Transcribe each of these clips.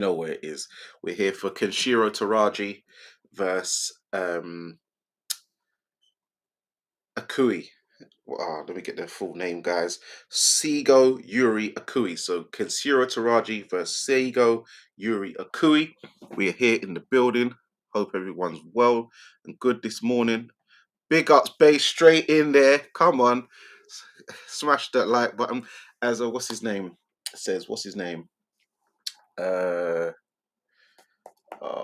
Know where it is. We're here for Kenshiro Teraji versus Akui. Let me get their full name, guys. Seigo, Yuri, Akui. So Kenshiro Teraji versus Seigo, Yuri, Akui. We're here in the building. Hope everyone's well and good this morning. Big ups, base straight in there. Come on, smash that like button. As what's his name says, what's his name?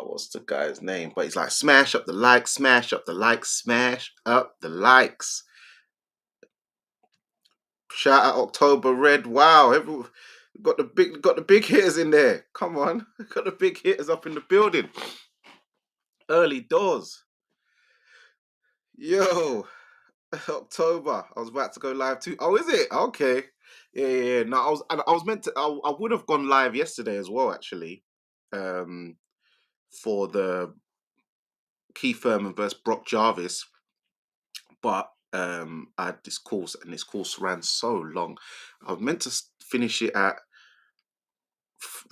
What's the guy's name? But he's like, smash up the likes, smash up the likes, smash up the likes. Shout out October Red. Wow, got the big hitters in there. Come on, got the big hitters up in the building. Early doors. Yo, October. I was about to go live too. Oh, is it? Okay. Yeah. No, I was meant to. I would have gone live yesterday as well, actually. Um, for the Keith Thurman versus Brock Jarvis. But I had this course, and this course ran so long. I was meant to finish it at.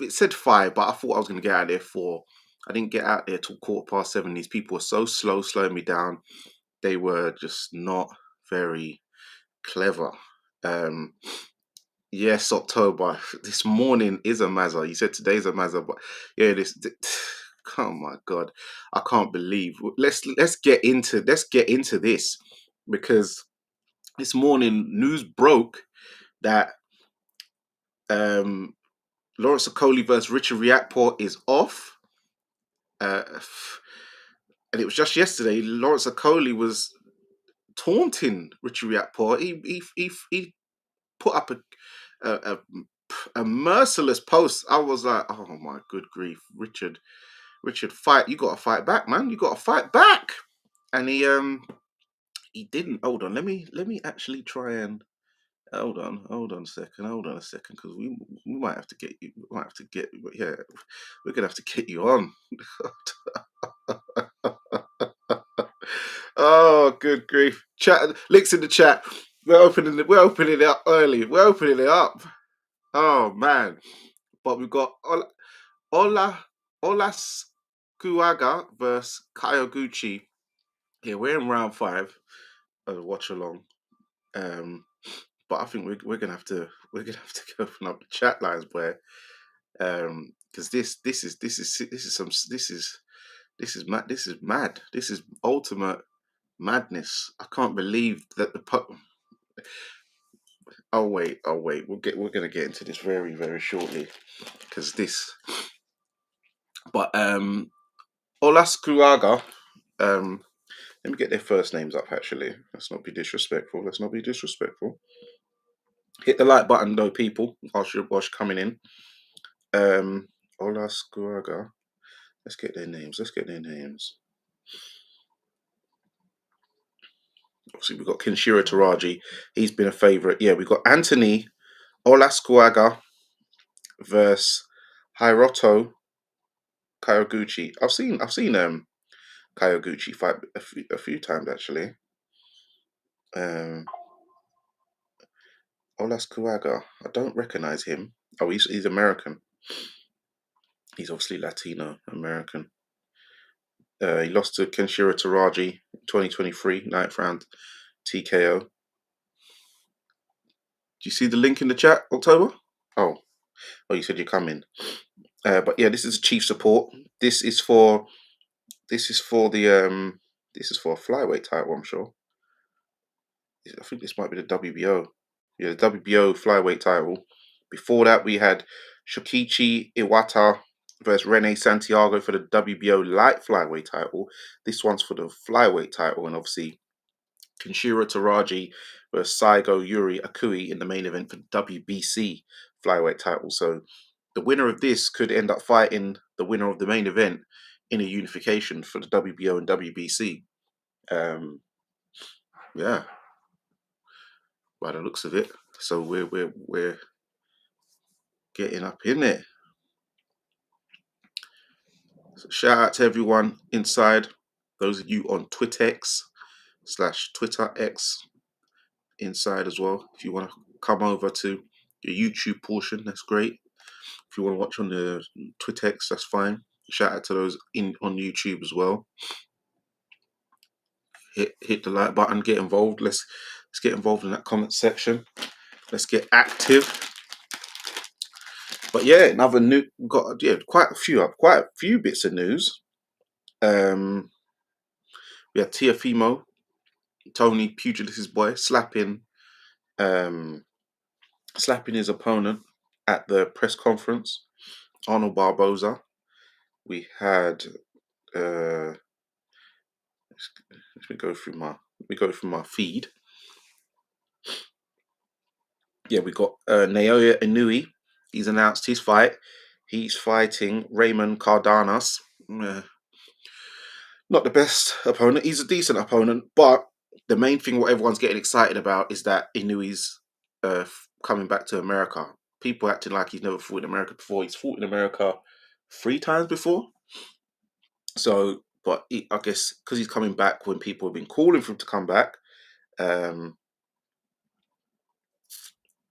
It said 5, but I thought I was going to get out of there 4. I didn't get out there till 7:15. These people were so slow, slowing me down. They were just not very clever. Um, yes, October. This morning is a mazza. You said today's a mazza, but yeah, oh my god, I can't believe. Let's get into this because this morning news broke that um, Lawrence Okolie versus Richard Riakporhe is off. And it was just yesterday. Lawrence Okolie was taunting Richard Riakporhe. He put up a a merciless post. I was like, oh my good grief, Richard, fight! You got to fight back, man. You got to fight back. And he didn't. Hold on, let me actually try and hold on a second, because we might have to get you. We might have to get. Yeah, we're gonna have to get you on. Oh, good grief! Chat links in the chat. We're opening it up early. We're opening it up. Oh man! But we've got Olas Kuaga versus Kyoguchi. Yeah, we're in round 5. Watch along. But I think we're gonna have to open up the chat lines, where because this is mad. This is ultimate madness. I can't believe that we're gonna get into this very, very shortly, because this. But Olaskuaga, let me get their first names up. Actually, let's not be disrespectful. Hit the like button though, people, whilst you're coming in. Olaskuaga. Let's get their names. Obviously, we've got Kenshiro Teraji. He's been a favourite. Yeah, we've got Anthony Olaskuaga versus Hiroto Kyoguchi. I've seen Kyoguchi fight a few times, actually. Olaskuaga. I don't recognize him. Oh, he's American. He's obviously Latino American. He lost to Kenshiro Teraji 2023, 9th round TKO. Do you see the link in the chat, October? Oh, you said you're coming. But yeah, this is chief support. This is for a flyweight title, I'm sure. I think this might be the WBO. Yeah, the WBO flyweight title. Before that, we had Shokichi Iwata versus Rene Santiago for the WBO light flyweight title. This one's for the flyweight title, and obviously Kenshiro Teraji versus Seigo Yuri Akui in the main event for the WBC flyweight title. So the winner of this could end up fighting the winner of the main event in a unification for the WBO and WBC. Yeah, by the looks of it. So we're getting up in there. So shout out to everyone inside. Those of you on Twitter X inside as well. If you want to come over to your YouTube portion, that's great. If you want to watch on the Twittex, that's fine. Shout out to those in on YouTube as well. Hit the like button, get involved. Let's get involved in that comment section. Let's get active. But yeah, another new got quite a few bits of news. We had Tiafimo, Tony Pugilist's boy, slapping his opponent at the press conference. Arnold Barboza. We had let me go through my feed. Yeah, we got Naoya Inoue. He's announced his fight. He's fighting Raymond Cardenas. Not the best opponent. He's a decent opponent, but the main thing what everyone's getting excited about is that Inouye's coming back to America. People acting like he's never fought in America before. He's fought in America 3 times before. So, but I guess because he's coming back when people have been calling for him to come back,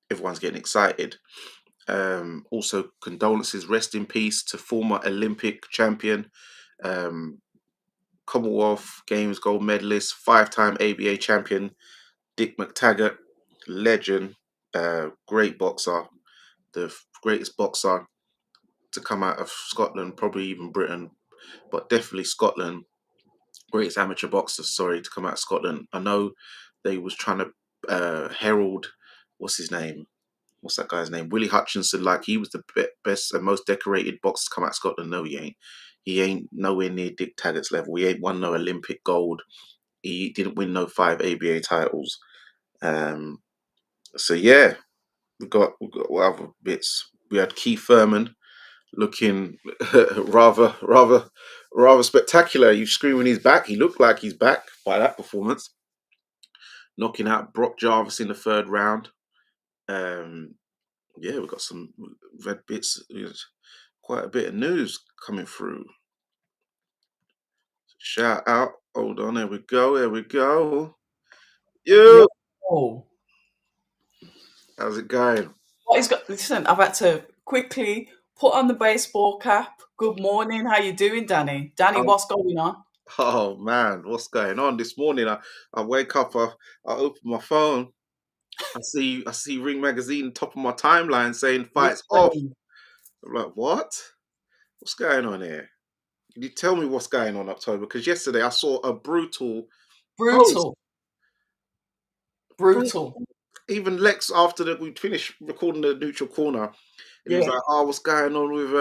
everyone's getting excited. Also, condolences, rest in peace to former Olympic champion, Commonwealth Games gold medalist, 5-time ABA champion, Dick McTaggart, legend, great boxer, the greatest boxer to come out of Scotland, probably even Britain, but definitely Scotland. Greatest amateur boxer, to come out of Scotland. I know they was trying to herald, what's his name? What's that guy's name? Willie Hutchinson, like he was the best and most decorated boxer to come out of Scotland. No, he ain't. He ain't nowhere near Dick Taggart's level. He ain't won no Olympic gold. He didn't win no 5 ABA titles. So yeah, we got what other bits. We had Keith Thurman looking rather spectacular. You scream when he's back. He looked like he's back by that performance, knocking out Brock Jarvis in the 3rd round. Yeah, we've got some red bits. Quite a bit of news coming through. Shout out. Hold on. There we go. You. Yo. How's it going? What is got? Listen, I've had to quickly put on the baseball cap. Good morning. How you doing, Danny? Danny, Um, what's going on? oh man, what's going on this morning? I wake up. I open my phone. I see Ring Magazine top of my timeline saying fights off. Really? I'm like, what? What's going on here? Can you tell me what's going on, October? Because yesterday I saw a brutal post. Brutal. Brutal. Even Lex, after that we finished recording the neutral corner, and he was Yeah. like, "Oh, what's going on with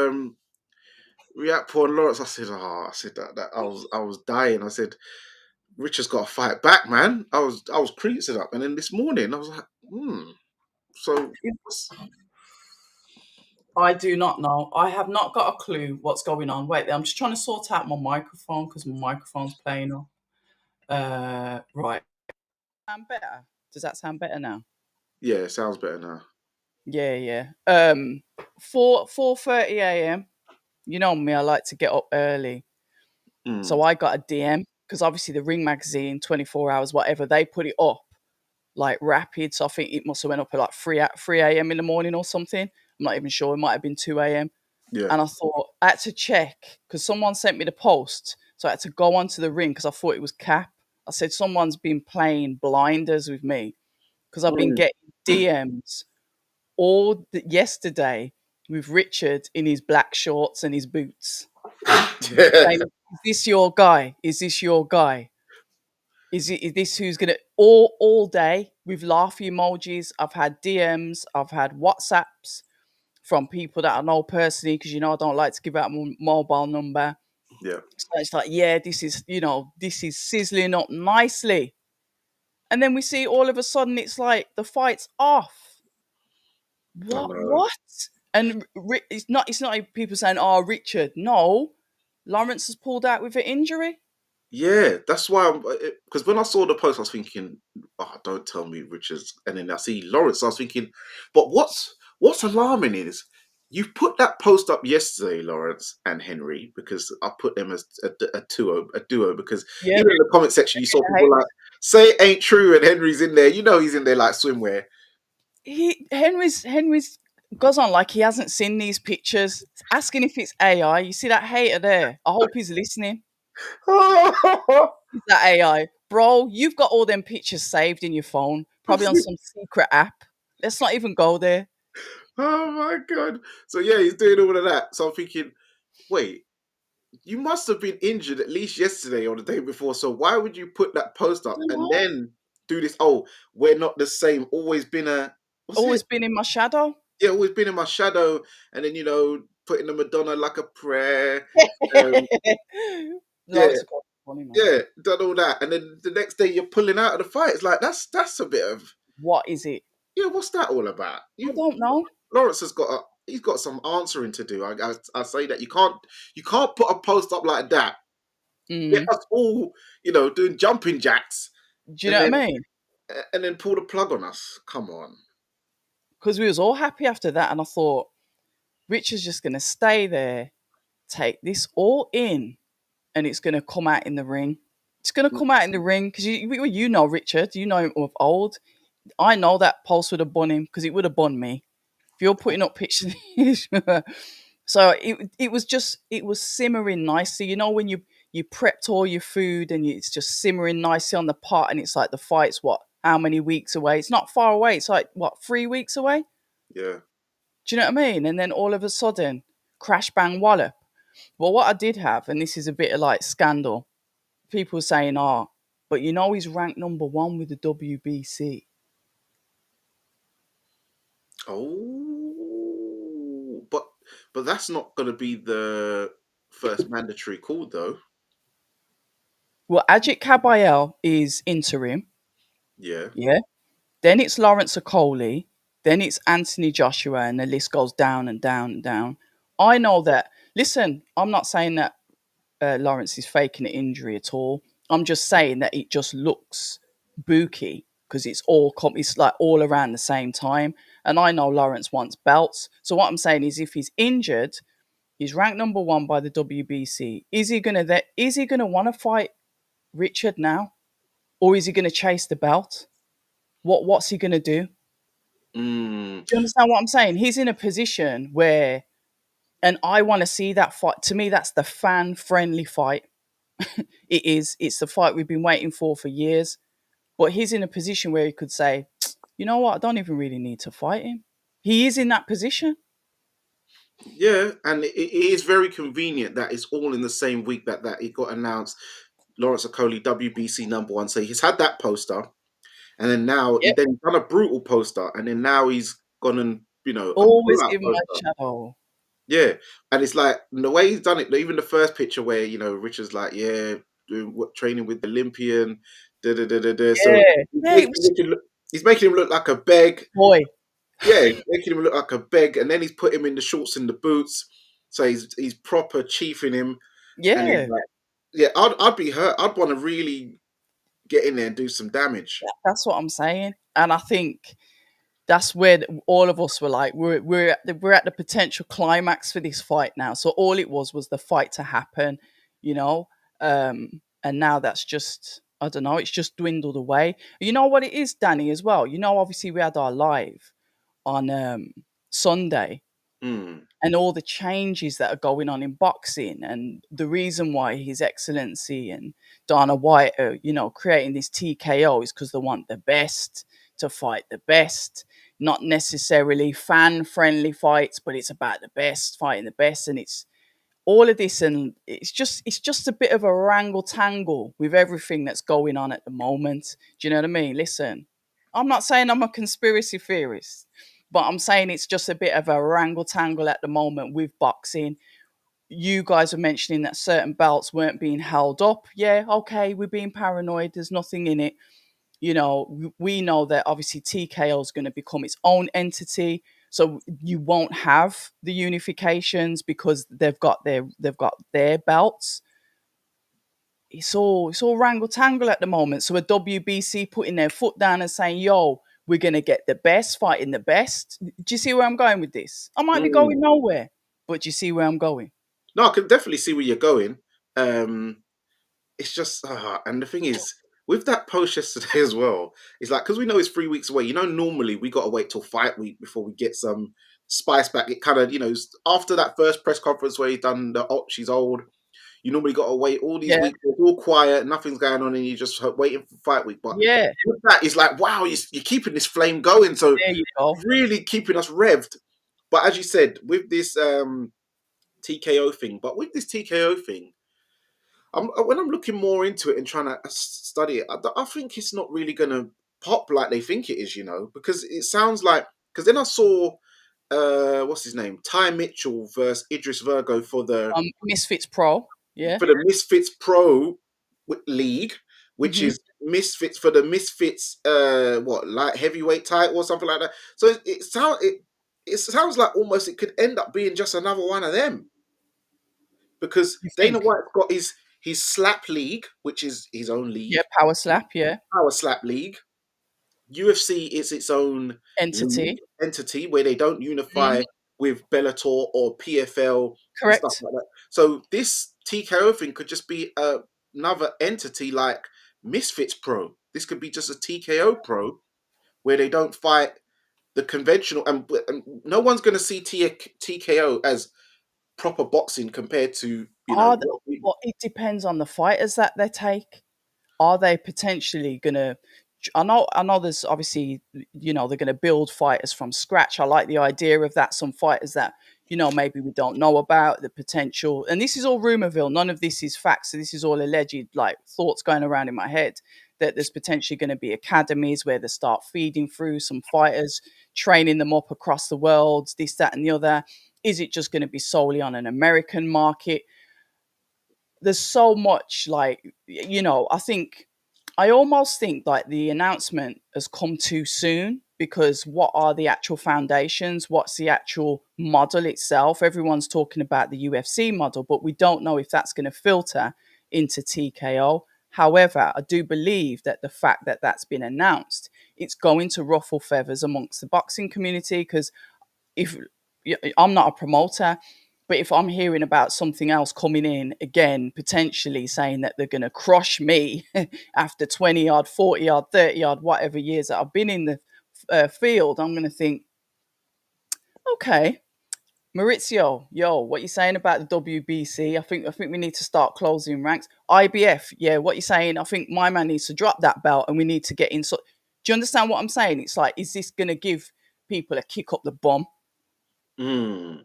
Riakpo and Lawrence?" I said, that I was dying. I said, Richard's got to fight back, man. I was creasing up, and then this morning I was like, So I do not know. I have not got a clue what's going on. Wait, I'm just trying to sort out my microphone because my microphone's playing up. Right. Sound better? Does that sound better now? yeah, it sounds better now. Yeah, yeah. 4:30 a.m. You know me, I like to get up early. Mm, So I got a DM because obviously the Ring magazine, 24 hours, whatever, they put it up like rapid. So I think it must have went up at like 3 a.m. in the morning or something. I'm not even sure. It might have been 2 a.m. yeah. And I thought I had to check because someone sent me the post. So I had to go onto the ring because I thought it was Cap. I said, someone's been playing blinders with me because I've been Mm. getting DMs yesterday with Richard in his black shorts and his boots. Yeah. Saying, is this your guy? Is this your guy? Is this who's gonna all day with laugh emojis? I've had DMs, I've had WhatsApps from people that I know personally because I don't like to give out my mobile number. Yeah. So it's like, yeah, this is sizzling up nicely, and then we see all of a sudden it's like the fight's off. I What? know. What? And it's not like people saying, "Oh, Richard." No, Lawrence has pulled out with an injury. Yeah, that's why. Because when I saw the post, I was thinking, "Oh, don't tell me Richards." And then I see Lawrence. I was thinking, but what's alarming is you put that post up yesterday, Lawrence and Henry, because I put them as a duo. Because Yeah, even in the comment section, you saw people like say it ain't true, and Henry's in there. You know he's in there like swimwear. Henry's Goes on like he hasn't seen these pictures, asking if it's AI. You see that hater there? I hope he's listening. Oh Is that AI? Bro, you've got all them pictures saved in your phone, probably on some secret app. Let's not even go there. my god! So yeah, he's doing all of that. So I'm thinking, wait, you must have been injured at least yesterday or the day before. So why would you put that post I up don't and know. then do this? Oh, we're not the same. Always been a what's it? Always been in my shadow. Yeah, always been in my shadow. And then putting the Madonna like a prayer. Um, yeah, Lawrence got funny man. yeah, done all that, and then the next day you're pulling out of the fight. It's like that's a bit of What is it? yeah. What's that all about? I You don't know. Lawrence has got he's got some answering to do. I say that you can't put a post up like that. Get Mm. us all doing jumping jacks, Do you and know what then I mean? pull the plug on us. Come on. Because we was all happy after that, and I thought Richard's just gonna stay there, take this all in, and it's gonna come out in the ring. It's gonna come out in the ring because you know Richard, you know him of old. I know that pulse would have bun him because it would have bun me. If you're putting up pictures, so it was simmering nicely. You know when you prepped all your food and it's just simmering nicely on the pot, and it's like the fight's what, how many weeks away? It's not far away. It's like what, 3 weeks away. Yeah. Do you know what I mean? And then all of a sudden, crash bang wallop. Well, what I did have, and this is a bit of like scandal. People saying, "Oh, but you know he's ranked number one with the WBC." Oh, but that's not going to be the first mandatory call though. Well, Ajit Kabayel is interim. Yeah. Yeah. Then it's Lawrence Okolie. Then it's Anthony Joshua, and the list goes down and down and down. I know that. Listen, I'm not saying that Lawrence is faking an injury at all. I'm just saying that it just looks booky because it's like all around the same time. And I know Lawrence wants belts. So what I'm saying is, if he's injured, he's ranked number one by the WBC. Is he gonna want to fight Richard now, or is he gonna chase the belt? What's he gonna do? Mm, Do you understand what I'm saying? He's in a position where, and I want to see that fight. To me, that's the fan friendly fight. It is. It's the fight we've been waiting for years. But he's in a position where he could say, you know what, I don't even really need to fight him. He is in that position. yeah, and it is very convenient that it's all in the same week that it got announced. Lawrence Okolie, WBC number one. So he's had that poster, and then now he Yep. then done a brutal poster, and then now he's gone and a Always pull-out in my poster. shadow. Yeah, and it's like the way he's done it. Even the first picture where Richard's like, yeah, doing what training with the Olympian, da da da da da. So Yeah. he's Yeah, it making, was he's making him look like a beg. boy. Yeah, he's making him look like a beg, and then he's put him in the shorts and the boots. So he's proper chiefing him, and he's Yeah. like, yeah, I'd be hurt. I'd want to really get in there and do some damage. That's what I'm saying. And I think that's where all of us were like, we're at the potential climax for this fight now. So all it was the fight to happen, you know. And now that's just, I don't know, it's just dwindled away. You know what it is, Danny, as well. You know, obviously we had our live on Sunday, Mm, and all the changes that are going on in boxing, and the reason why His Excellency and Dana White are, creating this TKO is because they want the best to fight the best, not necessarily fan friendly fights, but it's about the best fighting the best, and it's all of this, and it's just a bit of a wrangle tangle with everything that's going on at the moment. Do you know what I mean? Listen, I'm not saying I'm a conspiracy theorist, but I'm saying it's just a bit of a wrangle tangle at the moment with boxing. You guys were mentioning that certain belts weren't being held up. Yeah, okay, we're being paranoid. There's nothing in it. We know that obviously TKO is going to become its own entity, so you won't have the unifications because they've got their belts. It's all wrangle tangle at the moment. So a WBC putting their foot down and saying, "Yo, we're going to get the best fighting the best." Do you see where I'm going with this? I might be going mm. nowhere, but do you see where I'm going? No, I can definitely see where you're going. Um, it's just, and the thing is, with that post yesterday as well, it's like because we know it's 3 weeks away. Normally we got to wait till fight week before we get spice back. It kind of, after that first press conference where he done the she's old. You normally got to wait all these Yeah. weeks. It's all quiet, nothing's going on, and you just waiting for fight week. But Yeah. with that, it's like, wow, you're keeping this flame going. So There you go. really keeping us revved. But as you said, with this TKO thing, when I'm looking more into it and trying to study it, I think it's not really going to pop like they think it is, because it sounds like, because then I saw, what's his name? Ty Mitchell versus Idris Virgo Misfits Pro. Yeah. for the Misfits Pro League, which Hmm. is Misfits for the Misfits, what, light heavyweight title or something like that. So it sounds like almost it could end up being just another one of them, because You Dana think? White's got his slap league, which is his own Yeah. league, Power slap. Yeah. power slap league. UFC is its own league Entity. entity where they don't unify Mhm. with Bellator or PFL and stuff Correct. like that. So this TKO thing could just be another entity like Misfits Pro. This could be just a TKO Pro where they don't fight the conventional, and no one's going to see TKO as proper boxing compared to Are th- what we. well, it depends on the fighters that they take. Are they potentially gonna? I know. There's obviously, they're gonna build fighters from scratch. I like the idea of that. Some fighters that maybe we don't know about the potential. And this is all rumorville. None of this is facts. So this is all alleged, like thoughts going around in my head. That there's potentially going to be academies where they start feeding through some fighters, training them up across the world. This, that, and the other. Is it just going to be solely on an American market? There's so much, like, I almost think like the announcement has come too soon, because what are the actual foundations? What's the actual model itself? Everyone's talking about the UFC model, but we don't know if that's going to filter into TKO. However, I do believe that the fact that that's been announced, it's going to ruffle feathers amongst the boxing community, because if I'm not a promoter, but if I'm hearing about something else coming in again, potentially saying that they're going to crush me after 20 yard, 40 yard, 30 yard, whatever years that I've been in the field, I'm going to think, okay, Maurizio, yo, what you saying about the WBC? I think we need to start closing ranks. IBF, yeah, what you saying? I think my man needs to drop that belt and we need to get in. So, do you understand what I'm saying? It's like, is this going to give people a kick up the bum? Mm.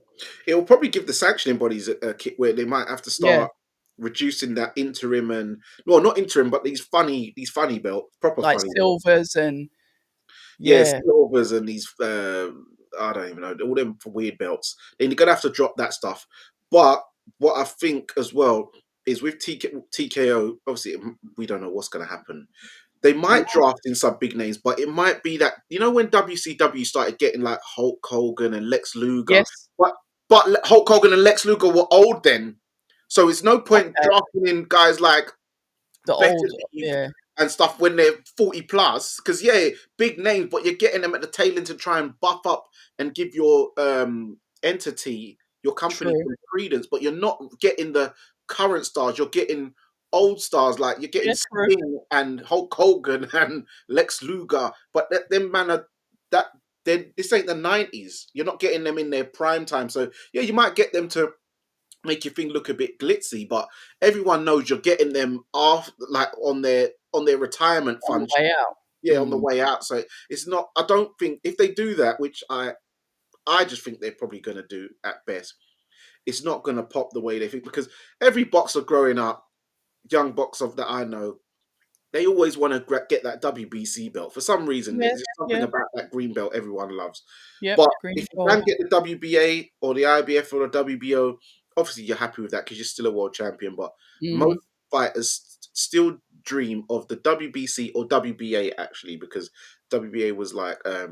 It will probably give the sanctioning bodies a kick where they might have to Yeah, start reducing that interim and, well, not interim, but these funny belts, proper like funny belts. silvers and Yeah, yeah, silvers and these I don't even know, all them weird belts. They're gonna have to drop that stuff. But what I think as well is with TKO, obviously we don't know what's gonna happen. They might no. draft in some big names, but it might be that, when WCW started getting like Hulk Hogan and Lex Luger, Yes, but Hulk Hogan and Lex Luger were old then, so it's no point okay, drafting in guys like the better old, leave yeah, and stuff when they're 40 plus, because yeah, big names, but you're getting them at the tail end to try and buff up and give your entity, your company, true. some credence, but you're not getting the current stars. You're getting old stars, like you're getting Yeah, true. Sting and Hulk Hogan and Lex Luger, but them man are that this ain't the 90s. You're not getting them in their prime time, so yeah, you might get them to make your thing look a bit glitzy, but everyone knows you're getting them off, like on their retirement On the fund. way out. Yeah, on the Mm. way out. So it's not. I don't think if they do that, which I just think they're probably going to do at best. It's not going to pop the way they think, because every boxer growing up, young boxer that I know, they always want to get that WBC belt for some reason. Yeah, There's just something yeah, about that green belt everyone loves. yep. But Green if and you gold. can get the WBA or the IBF or the WBO, obviously you're happy with that because you're still a world champion. But Hmm. most fighters still dream of the WBC or WBA, actually, because WBA was like, I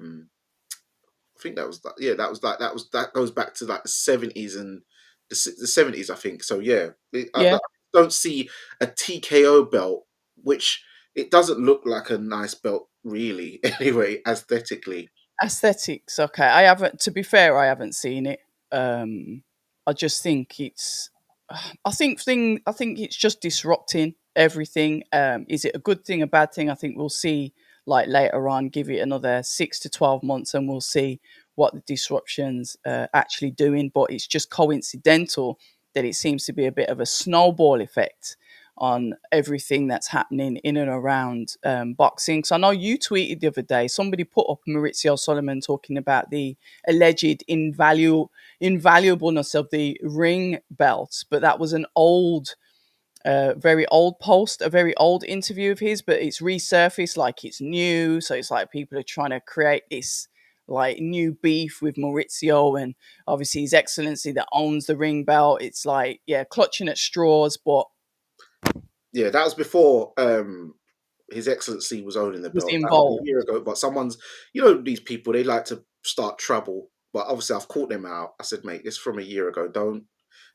think that was like, yeah, that goes back to like the 70s and the 70s, I think. So yeah, I Yeah, don't see a TKO belt, which it doesn't look like a nice belt really. Anyway, aesthetically. aesthetics. Okay, I haven't. To be fair, I haven't seen it. I just think it's. I think it's just disrupting everything. Is it a good thing, a bad thing? I think we'll see. Like later on, give it another 6 to 12 months, and we'll see what the disruption's actually doing, but it's just coincidental that it seems to be a bit of a snowball effect on everything that's happening in and around boxing. So I know you tweeted the other day, somebody put up Maurizio Solomon talking about the alleged invaluableness of the ring belt, but that was an old very old post, a very old interview of his, but it's resurfaced like it's new. So it's like people are trying to create this like new beef with Maurizio and obviously His Excellency that owns the ring belt. It's like, yeah, clutching at straws, but Yeah, that was before His Excellency was owning the was belt. That was a involved. year ago. But someone's, you know, these people, they like to start trouble. But obviously, I've caught them out. I said, mate, this is from a year ago. Don't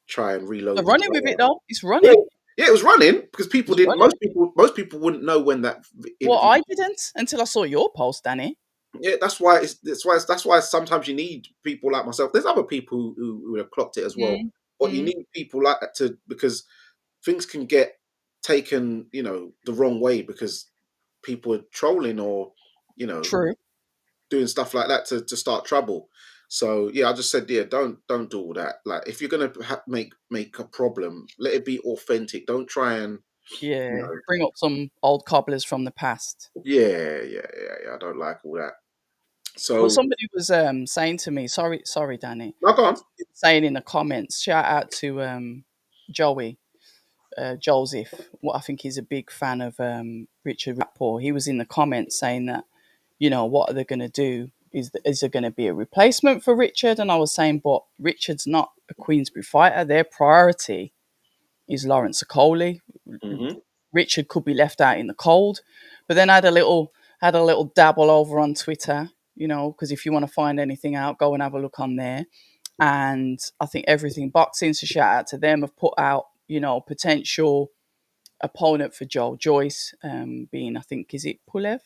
try and They're reload the running with it fire. though. It's Yeah, running. yeah, it was running because people It's didn't. running. Most people wouldn't know when that Well, interview. I didn't until I saw your post, Danny. Yeah, that's why sometimes you need people like myself. There's other people who have clocked it as well, Mm, but you mm, need people like that to because things can get taken, the wrong way because people are trolling or you know true. doing stuff like that to start trouble. So yeah, I just said, yeah, don't do all that. Like if you're gonna make a problem, let it be authentic. Don't try and you Yeah. know, Bring up some old cobblers from the past. yeah. I don't like all that. Well, So somebody was saying to me, sorry, Danny, now go on. saying in the comments, shout out to Joey, Joseph. What I think he's a big fan of Richard Rapport. He was in the comments saying that, what are they going to do? Is there going to be a replacement for Richard? And I was saying, but Richard's not a Queensbury fighter. Their priority is Lawrence Okolie. Hmm. Richard could be left out in the cold. But then I had a little dabble over on Twitter, because if you want to find anything out, go and have a look on there. And I think Everything Boxing, so shout out to them, have put out, potential opponent for Joel Joyce, being, I think, is it Pulev?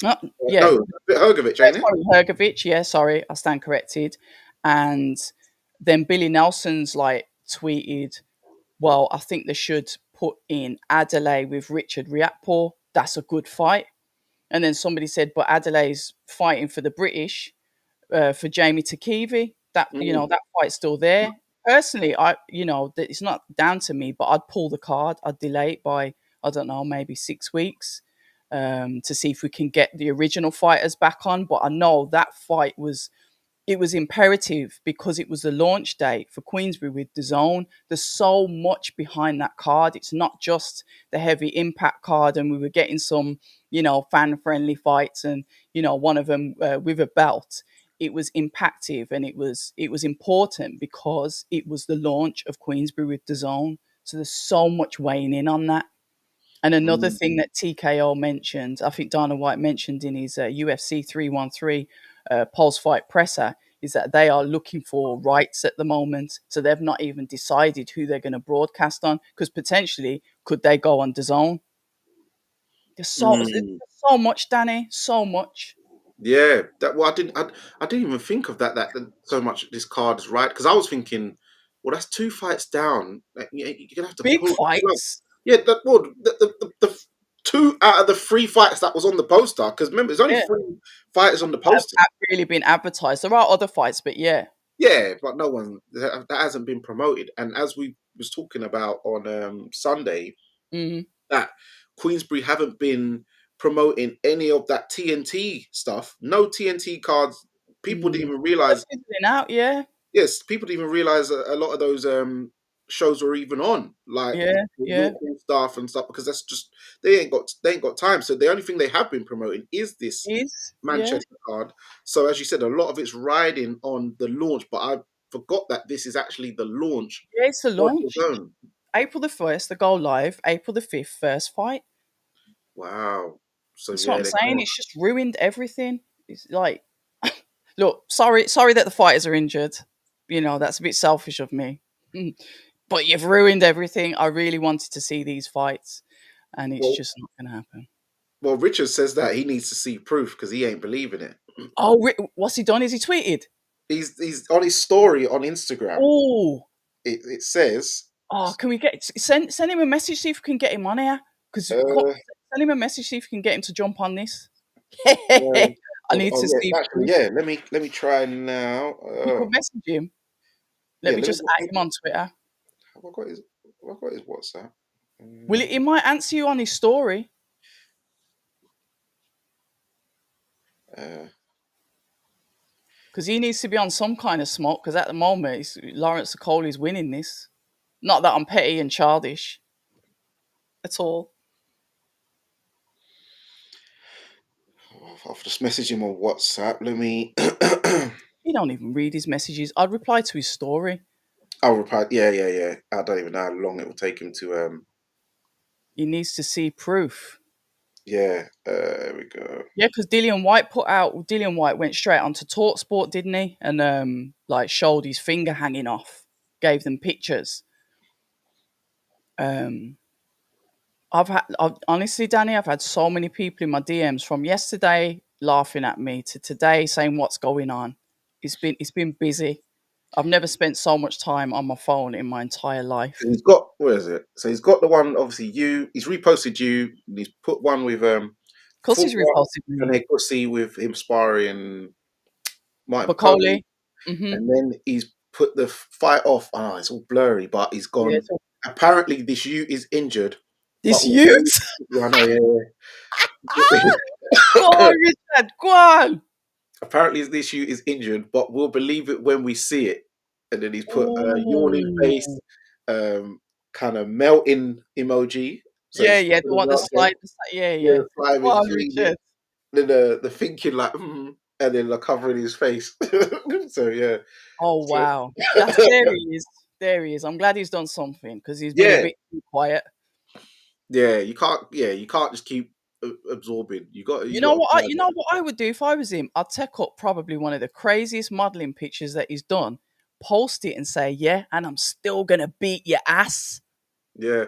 Yeah, No, Hergovich, ain't it? sorry, Hergovich. Yeah, sorry, I stand corrected. And then Billy Nelson's like tweeted, well, I think they should put in Adelaide with Richard Riakporhe. That's a good fight. And then somebody said, but Adelaide's fighting for the British, for Jamie Takivi. That Mm. that fight's still there. Personally, it's not down to me, but I'd pull the card. I'd delay it by, I don't know, maybe 6 weeks, to see if we can get the original fighters back on. But I know that fight was imperative because it was the launch date for Queensbury with the zone. There's so much behind that card. It's not just the heavy impact card, and we were getting some, fan friendly fights, and one of them with a belt. It was impactive and it was important because it was the launch of Queensbury with the zone. So there's so much weighing in on that. And another Mm. thing that TKO mentioned, I think Dana White mentioned in his UFC 313 Pulse Fight presser, is that they are looking for rights at the moment. So they've not even decided who they're going to broadcast on because potentially could they go on DAZN? There's Mm. so much, Danny, so much. Yeah, I didn't even think of that so much. This card is right because I was thinking, well, that's two fights down. Like, you're gonna have to Big pull up. fights. Yeah, the two out of the three fights that was on the poster. Because remember, there's only Yeah, three fighters on the poster. have really been advertised. There are other fights, but yeah. Yeah, but no one that hasn't been promoted. And as we was talking about on Sunday, Hmm. that Queensbury haven't been promoting any of that TNT stuff. No TNT cards. People didn't even They're realize. fizzling out, yeah. Yes, people didn't even realize a lot of those shows were even on, like Yeah, the yeah. York Hall stuff and stuff, because that's just they ain't got time. So the only thing they have been promoting is this Is, yeah. Manchester card. So as you said, a lot of it's riding on the launch, but I forgot that this is actually the launch Yeah, it's the of the launch. zone. April the 1st, the go live. April the 5th, first fight. Wow. So That's what yeah, I'm they saying. can't. It's just ruined everything. It's like, look, sorry that the fighters are injured. That's a bit selfish of me. Mm. But you've ruined everything. I really wanted to see these fights, and it's Well, just not going to happen. well, Richard says that he needs to see proof because he ain't believing it. Oh, what's he done? Is he tweeted? He's on his story on Instagram. Oh, It says, can we send him a message, see if we can get him on here? Because uh, send him a message, see if we can get him to jump on this. I need Oh to see yeah, actually, proof. yeah. Let me try now. You could message him. Let Yeah, me just at him on Twitter. have I got his have I got his WhatsApp? Will he might answer you on his story Uh, because he needs to be on some kind of smoke. Because at the moment, Lawrence Okolie's winning this. Not that I'm petty and childish at all. I've just messaged him on WhatsApp. Let me. He don't even read his messages. I'd reply to his story. I'll reply. Yeah, yeah, yeah. I don't even know how long it will take him to. He needs to see proof. Yeah. There we go. Yeah, because Dillian White went straight onto Talksport, didn't he? And like showed his finger hanging off, gave them pictures. Um, honestly, Danny, I've had so many people in my DMs from yesterday laughing at me to today saying what's going on. It's been busy. I've never spent so much time on my phone in my entire life. He's got, where is it? So he's got the one. Obviously, he's reposted you. And he's put one with Of course, full he's one, repulsive and me. they could see with him sparring Martin Pugilist, Okolie. Mm-hmm. and then he's put the fight off. Oh, it's all blurry, but he's Yeah. gone. Apparently, this you is injured, but This we'll youth. believe. I know, Go yeah. on, Richard. Go on. Apparently, this you is injured, but we'll believe it when we see it. And then he's put a yawning face, Ooh. um, kind of melting emoji. So Yeah, he's yeah. The probably one the not there. slide. Yeah, Yeah, yeah. the slime Go is on, dreaming. Richard. Then the thinking like, and then the covering his face. So yeah, Oh so, wow. That's There he is. There he is. I'm glad he's done something because he's been a yeah, bit too quiet. yeah. You can't just keep absorbing. You You know got to what? plan You it. know what I would do if I was him? I'd take up probably one of the craziest modeling pictures that he's done, post it, and say, "Yeah, and I'm still gonna beat your ass." Yeah,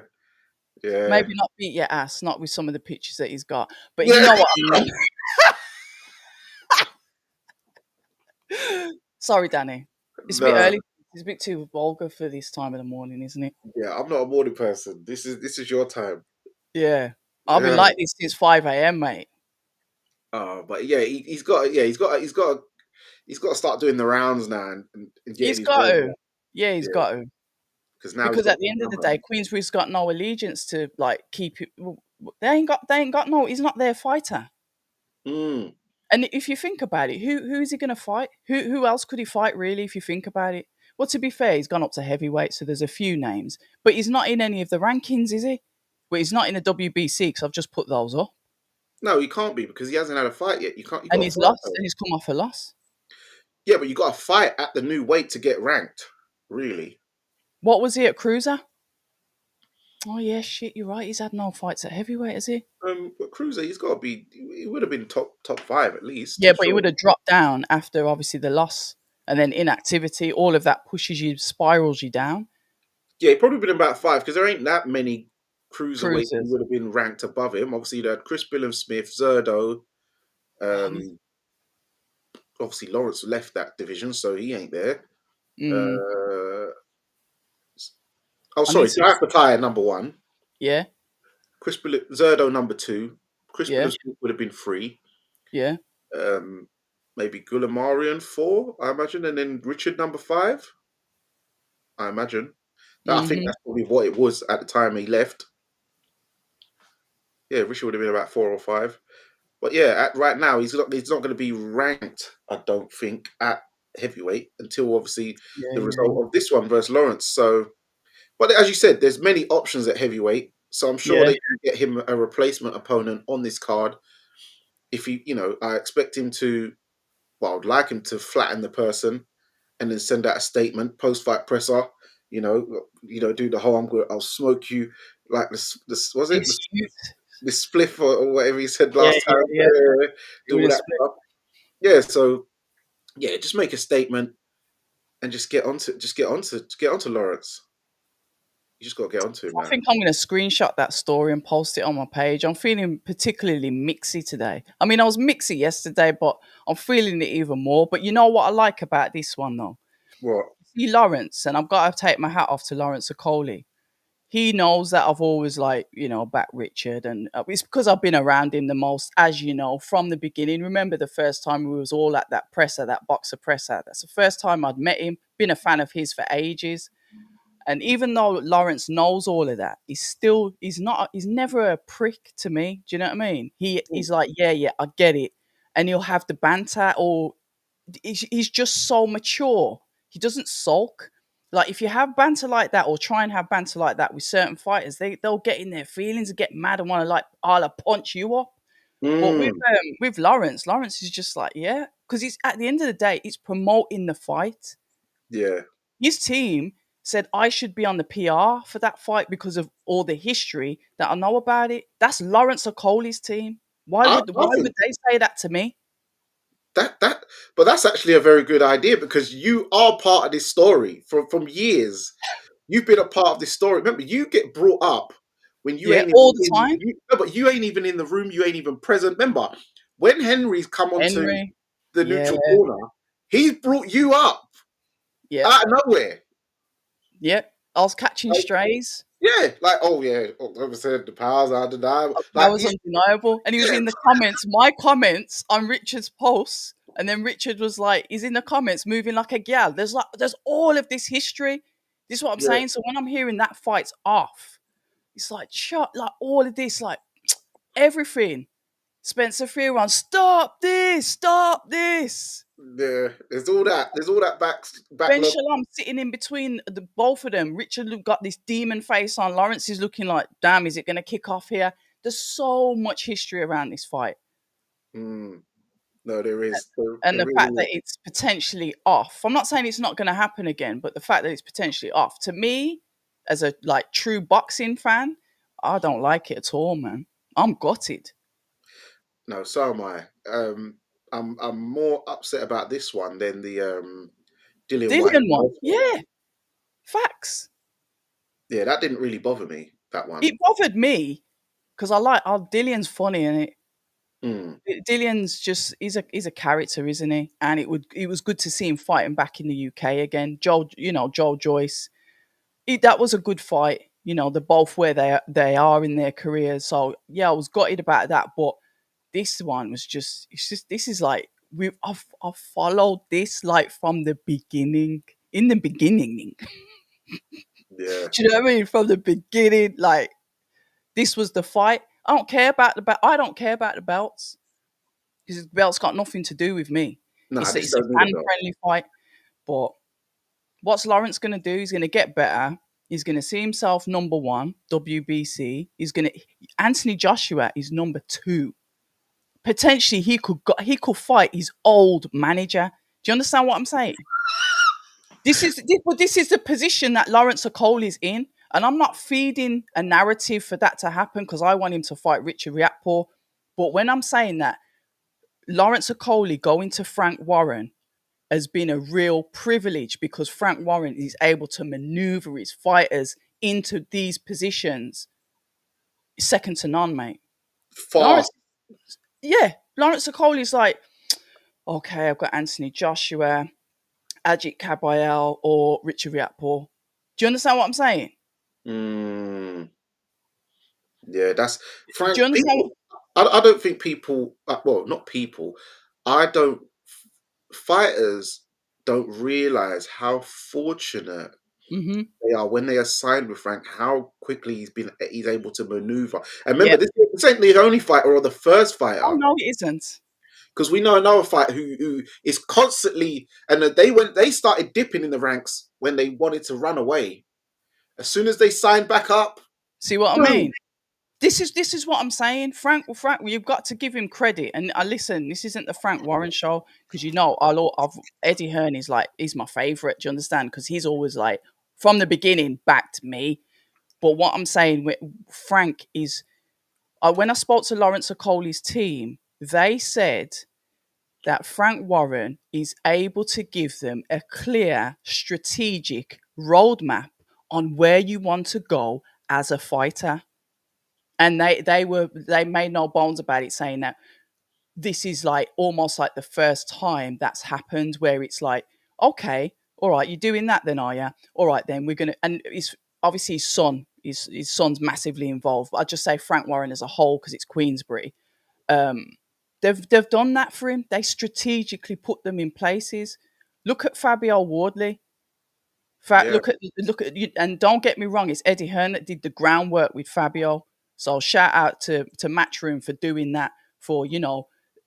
yeah, Maybe not beat your ass, not with some of the pictures that he's got, but you yeah. know what I mean. Sorry, Danny. It's a bit No, early. It's a bit too vulgar for this time of the morning, isn't it? yeah. I'm not a morning person. This is your time. Yeah. I've been Yeah. like this since 5 a.m., mate. But yeah, he's got to start doing the rounds now and He's getting his got goals to. up. Yeah, he's Yeah, got to. because now he's Because got at the end of the another. day, Queensbury's got no allegiance to like keep it. They ain't got no. He's not their fighter. Mm. And if you think about it, who is he going to fight? Who else could he fight really? If you think about it, well, to be fair, he's gone up to heavyweight, so there's a few names, but he's not in any of the rankings, is he? But he's not in the WBC because I've just put those up, No, he can't be because he hasn't had a fight yet. You can't. You and got to he's fight lost, though. and he's come off a loss. Yeah, but you got to fight at the new weight to get ranked. Really. What was he at cruiser? Oh yeah, shit, you're right. He's had no fights at heavyweight, has he? But Cruiser, he's got to be. He would have been top five at least, Yeah, but he would surely. have dropped down after obviously the loss, and then inactivity. All of that pushes you, spirals you down. Yeah, he probably been about five because there ain't that many cruiserweights who Cruisers. would have been ranked above him. Obviously, you had Chris Billum Smith, Zerdo. Oh, Um, obviously, Lawrence left that division, so he ain't there. mm, Uh, oh, I need sorry, to. Diakataya number one, Yeah, Zerdo number two, Chris yeah, Billum Smith would have been three. yeah. Um, maybe Gulamarian four, I imagine, and then Richard number five, I imagine. I think Hmm. that's probably what it was at the time he left. Yeah, Richard would have been about four or five. But yeah, right now he's not going to be ranked. I don't think at heavyweight until obviously Yeah, the you're right. result of this one versus Lawrence. So, but as you said, there's many options at heavyweight. So I'm sure Yeah, they can get him a replacement opponent on this card. If I expect him to. Well, I'd like him to flatten the person and then send out a statement post fight presser. Do the whole I'll smoke you like this was it this youth. this spliff or whatever he said Yeah, last yeah, time. yeah. It Do would all have that split. stuff. Yeah, so yeah, just make a statement and just get onto Lawrence. You just got to get onto him, I man. think I'm going to screenshot that story and post it on my page. I'm feeling particularly mixy today. I mean, I was mixy yesterday, but I'm feeling it even more. But you know what I like about this one, though? What? See Lawrence, and I've got to take my hat off to Lawrence Okolie. he knows that I've always like, back Richard, and it's because I've been around him the most, as you know, from the beginning. Remember the first time we was all at that presser, that boxer presser? That's the first time I'd met him. Been a fan of his for ages. And even though Lawrence knows all of that, he's never a prick to me. Do you know what I mean? He's like, yeah, yeah, I get it. And he'll have the banter, or he's just so mature. He doesn't sulk. Like if you have banter like that, or try and have banter like that with certain fighters, they'll get in their feelings and get mad and want to like, I'll punch you up. But Mm, with Lawrence is just like, yeah, because he's at the end of the day, he's promoting the fight. yeah. His team said I should be on the PR for that fight because of all the history that I know about it. That's Lawrence Okolie's team. I Why think would they say that to me? that but that's actually a very good idea because you are part of this story from years. You've been a part of this story. Remember, you get brought up when you Yeah, ain't all even the in time. no, but you ain't even in the room, you ain't even present. Remember, when Henry's come onto Henry. the Yeah, neutral corner, he's brought you up yeah, out of nowhere. yeah. I was catching Like, strays. yeah, like, oh yeah, like I said, the powers are denied. That Like, was yeah, undeniable. And he was yeah, in the comments, my comments on Richard's posts. And then Richard was like, he's in the comments moving like a gal. There's all of this history. This is what I'm yeah, saying. So when I'm hearing that fight's off, it's like, shut, like all of this, like everything. Spencer Fearon, stop this, stop this. yeah. There's all that Ben backlog. Shalom sitting in between the both of them. Richard got this demon face on. Lawrence is looking like, damn, is it going to kick off here? There's so much history around this fight. Mm, no, there is. And There the really fact that is. it's potentially off. I'm not saying it's not going to happen again, but the fact that it's potentially off, to me, as a like true boxing fan, I don't like it at all, man. I'm gutted. No, so am I. I'm more upset about this one than the Dillian White Dillian one. one. Yeah, facts. Yeah, that didn't really bother me. That It one. bothered me because I like, oh, Dillian's funny and Mm, Dillian's just he's a character, isn't he? And it was good to see him fighting back in the UK again. Joel Joyce. That was a good fight. They're both where they are in their careers. So yeah, I was gutted about that. But this one was just it's just this is like I've followed this like from the beginning. In the beginning. yeah. Do you know what I mean? From the beginning, like this was the fight. I don't care about the belt. I don't care about the belts. Because the belt's got nothing to do with me. Nah, this It's a don't need a fan belt. friendly fight. But what's Lawrence going to do? He's going to get better. He's going to see himself number one, WBC. Anthony Joshua is number two. Potentially, he could fight his old manager. Do you understand what I'm saying? This is the position that Lawrence Okolie's in, and I'm not feeding a narrative for that to happen because I want him to fight Richard Riakporhe. But when I'm saying that, Lawrence Okolie going to Frank Warren has been a real privilege because Frank Warren is able to maneuver his fighters into these positions second to none, mate. Lawrence, Fast. Lawrence Okolie's like, okay, I've got Anthony Joshua, Ajit Kabayel, or Richard Riakporhe. Do you understand what I'm saying? Mm, yeah, that's Do Frank. you understand? People, I don't think people. Well, not people. I don't. Fighters don't realize how fortunate Mm-hmm. they are when they are signed with Frank. How quickly he's able to maneuver. And remember, Yep. this ain't the only fighter or the first Oh fighter. no, it isn't. Because we know another fighter who is constantly and they started dipping in the ranks when they wanted to run away. As soon as they signed back up, See what I boom. mean? This is what I'm saying. Frank, you've got to give him credit. And I listen, this isn't the Frank Warren show because Eddie Hearn is like he's my favorite. Do you understand? Because he's always like from the beginning backed me. But what I'm saying with Frank is, when I spoke to Lawrence Okolie's team, they said that Frank Warren is able to give them a clear strategic roadmap on where you want to go as a fighter. And they made no bones about it, saying that this is like almost like the first time that's happened where it's like, okay, all right, you're doing that then, are you? All right, then we're gonna, and it's obviously his son's massively involved. But I just say Frank Warren as a whole because it's Queensbury. Um, they've done that for him. They strategically put them in places. Look at Fabio Wardley. Yeah, Look at you, and don't get me wrong, it's Eddie Hearn that did the groundwork with Fabio. So shout out to Matchroom for doing that for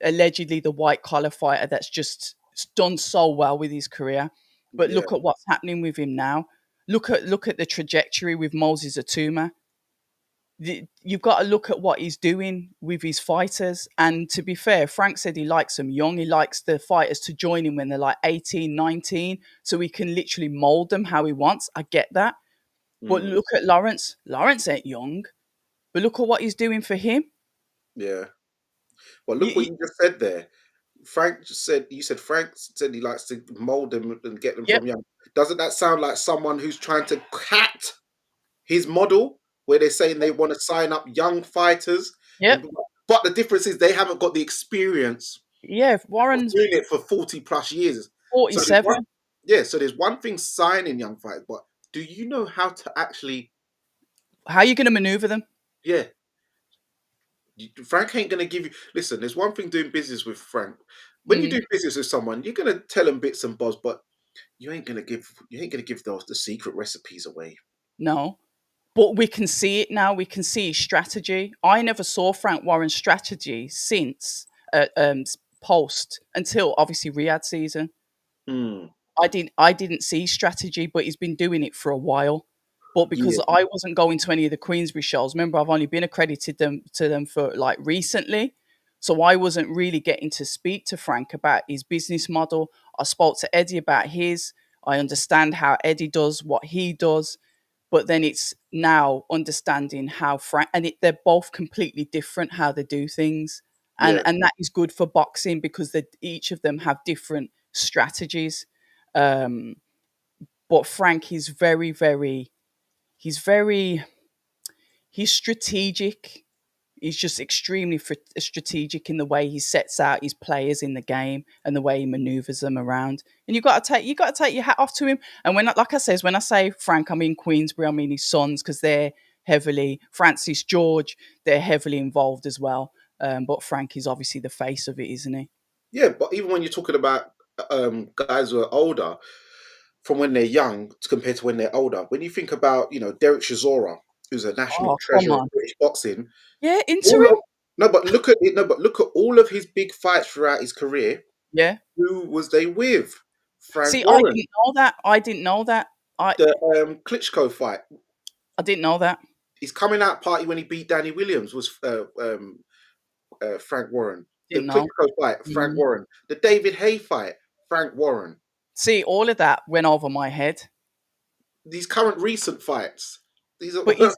allegedly the white collar fighter that's just done so well with his career. But yeah, look at what's happening with him now. Look at the trajectory with Moses Atuma. You've got to look at what he's doing with his fighters. And to be fair, Frank said he likes them young. He likes the fighters to join him when they're like 18, 19, so he can literally mold them how he wants. I get that. But mm, look at Lawrence. Lawrence ain't young, but look at what he's doing for him. yeah. Well, You, look what you, you just said there. Frank just said, you said Frank said he likes to mold them and get them yep, from young. Doesn't that sound like someone who's trying to cat his model, where they're saying they want to sign up young fighters, yep, and but the difference is they haven't got the experience yeah. of Warren's doing it for 40 plus years. So there's one, 47. yeah. So there's one thing signing young fighters, but do you know how to actually, How are you going to maneuver them? yeah? Frank ain't gonna give you. Listen, there's one thing doing business with Frank. When you Mm, do business with someone, you're gonna tell them bits and bobs, but you ain't gonna give those the secret recipes away. no. But we can see it now. We can see his strategy. I never saw Frank Warren's strategy since post until obviously Riyadh season. Hmm. I didn't see strategy, but he's been doing it for a while. But because Yeah, I wasn't going to any of the Queensbury shows, remember I've only been accredited to them for like recently. So I wasn't really getting to speak to Frank about his business model. I spoke to Eddie about his. I understand how Eddie does what he does, but then it's now understanding how Frank and they're both completely different how they do things, yeah, and that is good for boxing because they each of them have different strategies. um, but Frank is he's very he's strategic. He's just extremely strategic in the way he sets out his players in the game and the way he maneuvers them around. And you got to take your hat off to him. And like I says, when I say Frank, I mean Queensbury, I mean his sons because they're heavily Francis George. They're heavily involved as well. But Frank is obviously the face of it, isn't he? yeah. But even when you're talking about guys who are older, from when they're young compared to when they're older, when you think about Derek Chisora, who's a national Oh, come treasure of on. British boxing, Yeah, all interim. of no, but look at it. No, but look at all of his big fights throughout his career. Yeah. Who was they with? Frank See, I Warren, didn't know that. I didn't know that. I the Klitschko fight. I didn't know that. His coming out party when he beat Danny Williams was Frank Warren. The Didn't know. Klitschko fight, Frank Mm. Warren. The David Hay fight, Frank Warren. See, all of that went over my head. These current recent fights, these are But he's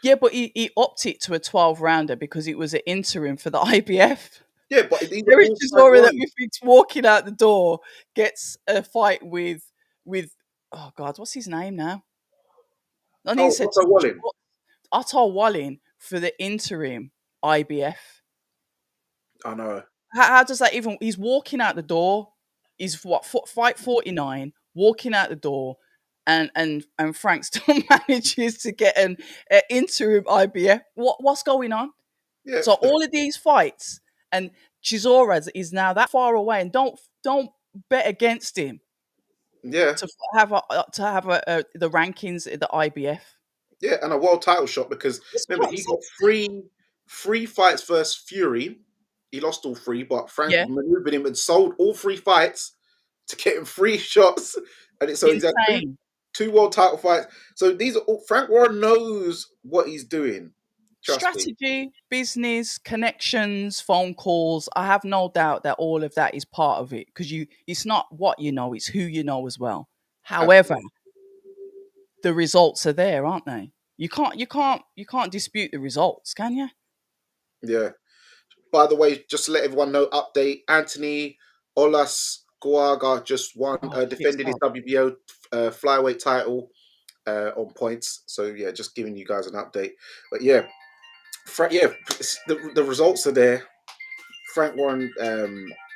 yeah, but he upped it to a 12 rounder because it was an interim for the IBF. yeah, but these are Eric all Frank Chisora that Warren. we think's walking out the door gets a fight with oh god, what's his name now? I think he Oh, said Otto Wallin. Otto Wallin for the interim IBF. I know. How does that even? He's walking out the door. He's what fight 49, walking out the door, and Frank still manages to get an interim IBF. What's going on? Yeah, So all of these fights and Chisora is now that far away, and don't bet against him yeah, to have the rankings at the IBF. yeah, and a world title shot because It's remember not, he got three fights versus Fury. He lost all three, but Frank yeah, maneuvered him and sold all three fights to get him three shots, and so he's had insane. two world title fights. So these are all, Frank Warren knows what he's doing. Trust me. Strategy, business, connections, phone calls. I have no doubt that all of that is part of it because it's not what you know, it's who you know as well. However, Absolutely. the results are there, aren't they? You can't dispute the results, can you? Yeah. By the way, just to let everyone know, update: Anthony Olas Guaga just won, Oh, shit, defended his stop. WBO flyweight title on points. So yeah, just giving you guys an update. But yeah, yeah, the results are there. Frank Warren,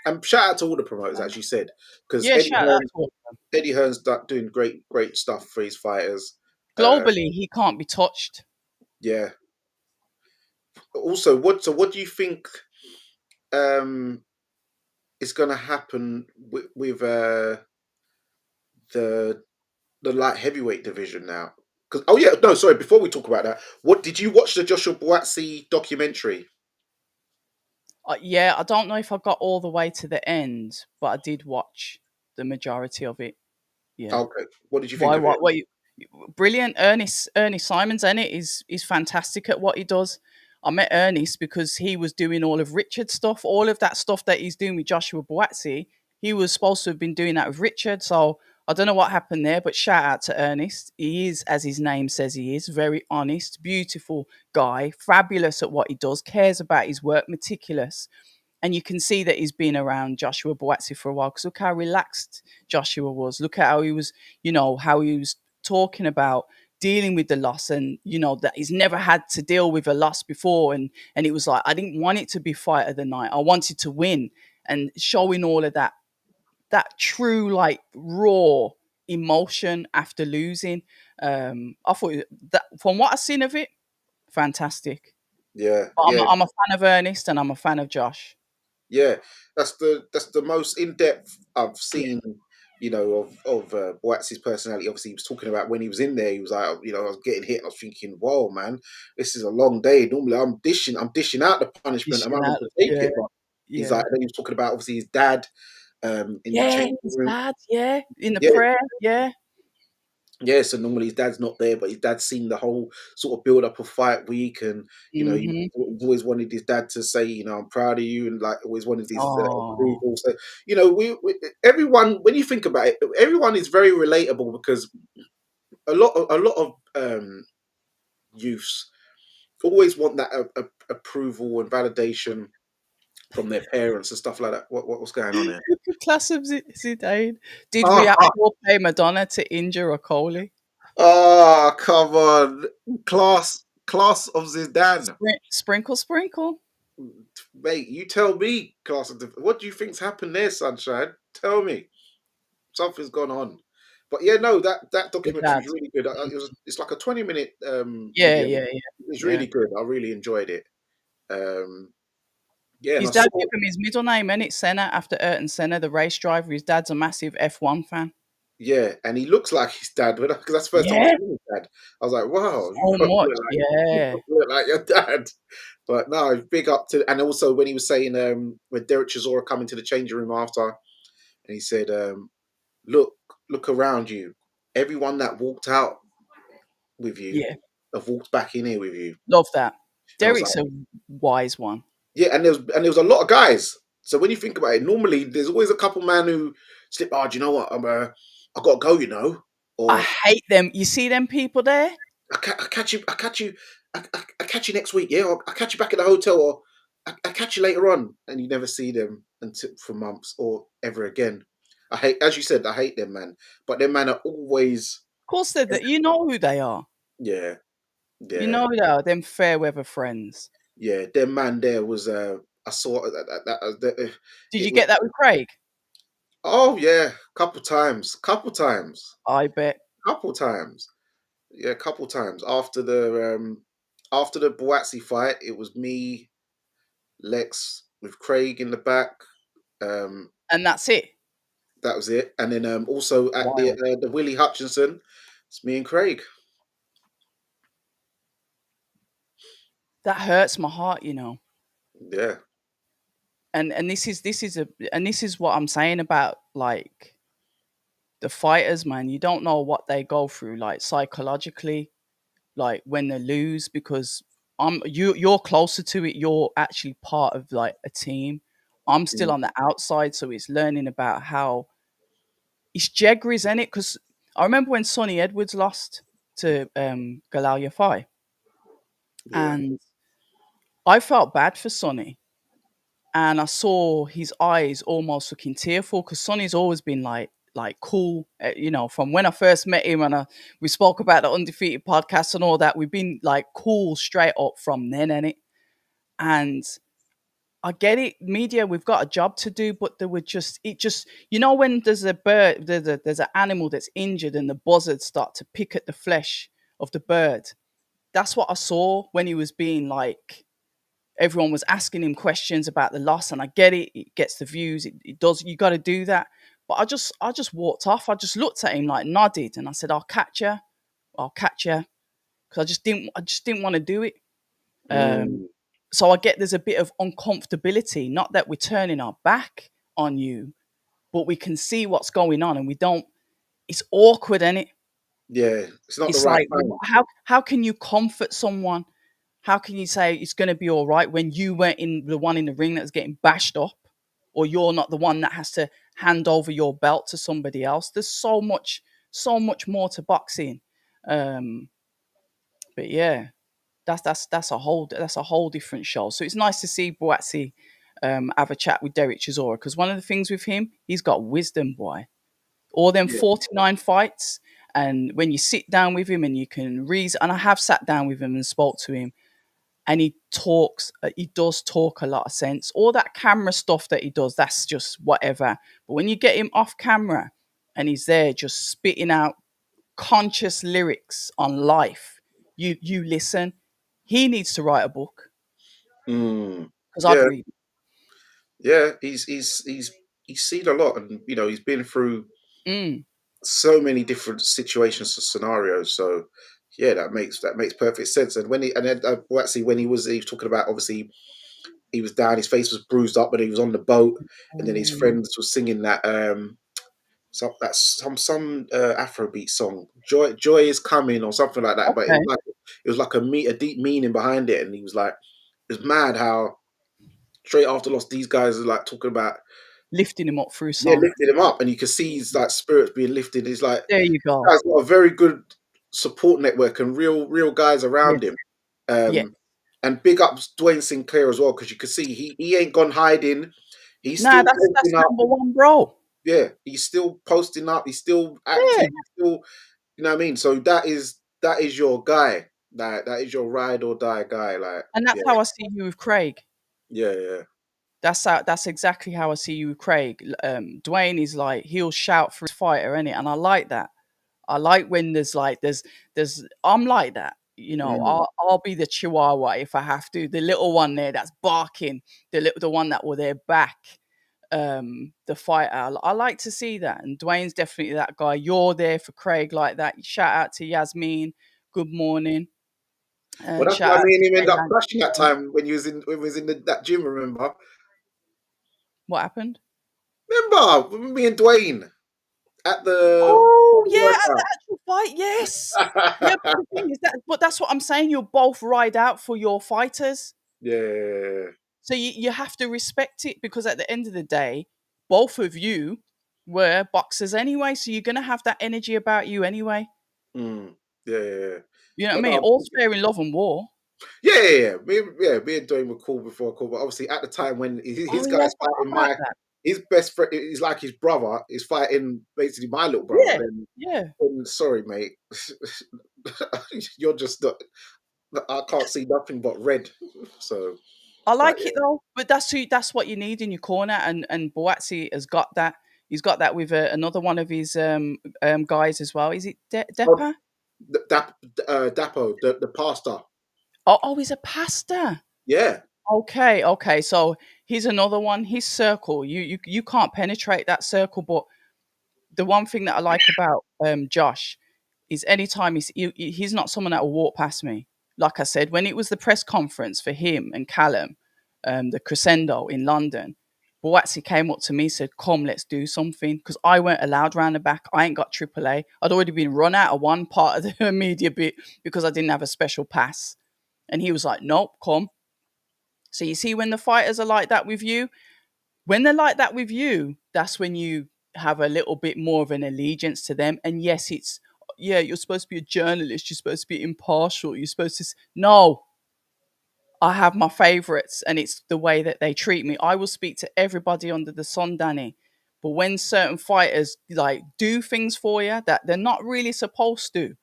and shout out to all the promoters, as you said, because Yeah, shout out to all. Eddie Hearn's doing great stuff for his fighters. Uh, Globally, he can't be touched. yeah. Also, what do you think um, is going to happen with the the light heavyweight division now? Because oh yeah, no, sorry. Before we talk about that, what did you watch the Joshua Buatsi documentary? Yeah, I don't know if I got all the way to the end, but I did watch the majority of it. Yeah. Okay, what did you think Why? of it? What? Brilliant. Ernest Simons in it is fantastic at what he does. I met Ernest because he was doing all of Richard's stuff, all of that stuff that he's doing with Joshua Buatsi. He was supposed to have been doing that with Richard. So I don't know what happened there, but shout out to Ernest. He is, as his name says, he is very honest, beautiful guy, fabulous at what he does, cares about his work, meticulous. And you can see that he's been around Joshua Buatsi for a while because look how relaxed Joshua was. Look at how he was, how he was talking about dealing with the loss and that he's never had to deal with a loss before, and it was like I didn't want it to be fight of the night. I wanted to win, and showing all of that true like raw emotion after losing. I thought that from what I've seen of it, fantastic. Yeah, But yeah, I'm a fan of Ernest and I'm a fan of Josh. yeah. That's the most in depth I've Yeah. seen. Of Boatsi's personality. Obviously, he was talking about when he was in there. He was like, I was getting hit. And I was thinking, whoa, man, this is a long day. Normally, I'm dishing out the punishment. I'm Dishing having out. to take Yeah, it. But he's yeah. like, then he was talking about obviously his dad in the Yeah, changing his room. dad, yeah, in the Yeah, prayer, yeah. yeah, so normally his dad's not there, but his dad's seen the whole sort of build up of fight week, and Mhm. he's always wanted his dad to say, I'm proud of you, and like always wanted his Oh, approval. So we everyone, when you think about it, everyone is very relatable because a lot of youths always want that approval and validation from their parents and stuff like that. What's going on here? the class of Zidane did Oh, react poor play Madonna to injure Okolie. oh, come on, class of Zidane. Sprinkle, sprinkle. Mate, you tell me, what do you think's happened there, Sunshine? Tell me. Something's gone on. But yeah, no, that The documentary dad. is really good. It's like a 20-minute Yeah, video. yeah, yeah, It's yeah. really good. I really enjoyed it. Um, yeah, and I His dad saw gave him his middle name, innit? Senna, after Ayrton Senna, the race driver. His dad's a massive F1 fan. yeah, and he looks like his dad because that's the first time I Yeah, saw his dad. I was like, wow, you so both much. look like you Yeah. both look like your dad. But no, big up to, and also when he was saying when Derek Chisora come into the changing room after, and he said, look, look around you. Everyone that walked out with you Yeah. have walked back in here with you. Love that. And I was Derek's like, a wise one. yeah, and there was a lot of guys. So when you think about it, normally there's always a couple man who slip. Oh, do you know what? I got to go. I Or hate them. You see them people there? I catch you. I catch you next week. Yeah, or I catch you back at the hotel, or I catch you later on, and you never see them until for months or ever again. I hate, as you said, I hate them, man. But them man are always, Of course, you know who they are. yeah, You yeah. know who they are. Them fair weather friends. Yeah, their man there was I saw Did you it was get that with Craig? oh yeah, I bet. couple times. Yeah, couple times after the Buatsi fight, it was me, Lex with Craig in the back. Um And that's it. that was it. And then also at the Wild. the Willie Hutchinson, it's me and Craig. That hurts my heart. Yeah. And this is what I'm saying about like the fighters, man. You don't know what they go through, like psychologically, like when they lose, because you're closer to it. You're actually part of like a team. I'm still Mm, on the outside, so it's learning about how it's Jegris in it. Because I remember when Sonny Edwards lost to Galal Yafai, yeah. and I felt bad for Sonny, and I saw his eyes almost looking tearful because Sonny's always been like cool, from when I first met him and we spoke about the undefeated podcast and all that. We've been like cool straight up from then, and I get it, media. We've got a job to do, but there were just when there's a bird, there's an animal that's injured, and the buzzards start to pick at the flesh of the bird. That's what I saw when he was being like, everyone was asking him questions about the loss, and I get it. It gets the views. It does. You got to do that. But I just walked off. I just looked at him, like nodded, and I said, "I'll catch you. I'll catch you," because I just didn't want to do it. Um, Mm, so I get there's a bit of uncomfortability. Not that we're turning our back on you, but we can see what's going on, and we don't. It's awkward, and yeah, it's not the it's right like, time. how can you comfort someone? How can you say it's going to be all right when you weren't in the one in the ring that's getting bashed up, or you're not the one that has to hand over your belt to somebody else? There's so much more to boxing. Um, but yeah, that's a whole different show. So it's nice to see Buatsi have a chat with Derek Chisora, because one of the things with him, he's got wisdom, boy. All them Yeah. 49 fights, and when you sit down with him and you can reason, and I have sat down with him and spoke to him, and he does talk a lot of sense. All that camera stuff that he does, that's just whatever. But when you get him off camera and he's there just spitting out conscious lyrics on life, you listen. He needs to write a book, Mm, because I'd yeah, read it. yeah. He's seen a lot, and he's been through Mm, so many different situations and scenarios. So yeah, that makes perfect sense. And then well, actually when he was talking about, obviously he was down, his face was bruised up, but he was on the boat, and then his mm, friends were singing that some Afrobeat song, Joy is coming or something like that. But okay. it was like a deep meaning behind it, and he was like, it's mad how straight after loss these guys are like talking about, Lifting him up through yeah, song. lifting him up, and you can see his like spirits being lifted. He's like, There you this go. guy's got a very good support network and real guys around Yes. him. Yeah. And big ups Dwayne Sinclair as well, because you can see he ain't gone hiding. He's Nah, still that's posting up. number one, bro. Yeah, he's still posting up. He's still active. Yeah. He's still, you know what I mean. So that is your guy. That is your ride or die guy. Like, And that's yeah, how I see you with Craig. yeah, yeah. That's exactly how I see you with Craig. Dwayne is like, he'll shout for his fighter, innit? And I like that. I like when there's I'm like that. Mm. I'll be the chihuahua if I have to. The little one there that's barking, the one that will their back, the fighter. I like to see that. And Dwayne's definitely that guy. You're there for Craig like that. Shout out to Yasmin. Good morning. Well, And that's shout why out me to and him end up Jaylan. clashing that time when you was in when we was in that gym. What happened? Remember me and Dwayne at Oh the yeah, at the workout. actual fight, yes. Yeah, but the thing is but that's what I'm saying. You'll both ride out for your fighters. Yeah. So you have to respect it, because at the end of the day, both of you were boxers anyway. So you're gonna have that energy about you anyway. Mm. Yeah, yeah, yeah. You know what I But mean? no, All's fair in love and war. yeah. Me and Dwayne were cool before cool, but obviously at the time when Oh his yeah, I guy's forgot fighting about my that. his best friend, he's like his brother, is fighting basically my little brother. Yeah, yeah. Then sorry, mate, you're just not. I can't see nothing but red. So, I but like it though, but that's what you need in your corner, and Buatsi has got that. He's got that with another one of his guys as well. Is it oh, Depa? Dapo, the pastor, Oh, he's a pastor. yeah. Okay, okay. So he's another one. His circle, you can't penetrate that circle. But the one thing that I like about Josh is anytime he's not someone that will walk past me. Like I said, when it was the press conference for him and Callum, the Crescendo in London, Buatsi came up to me, said, "Come, let's do something," because I weren't allowed round the back. I ain't got AAA. I'd already been run out of one part of the media bit because I didn't have a special pass. And he was like, "Nope, come." So you see, when the fighters are like that with you, when they're like that with you, that's when you have a little bit more of an allegiance to them. And yes, yeah, you're supposed to be a journalist, you're supposed to be impartial, you're supposed to no, I have my favorites, and it's the way that they treat me. I will speak to everybody under the sun, Danny. But when certain fighters like do things for you that they're not really supposed to,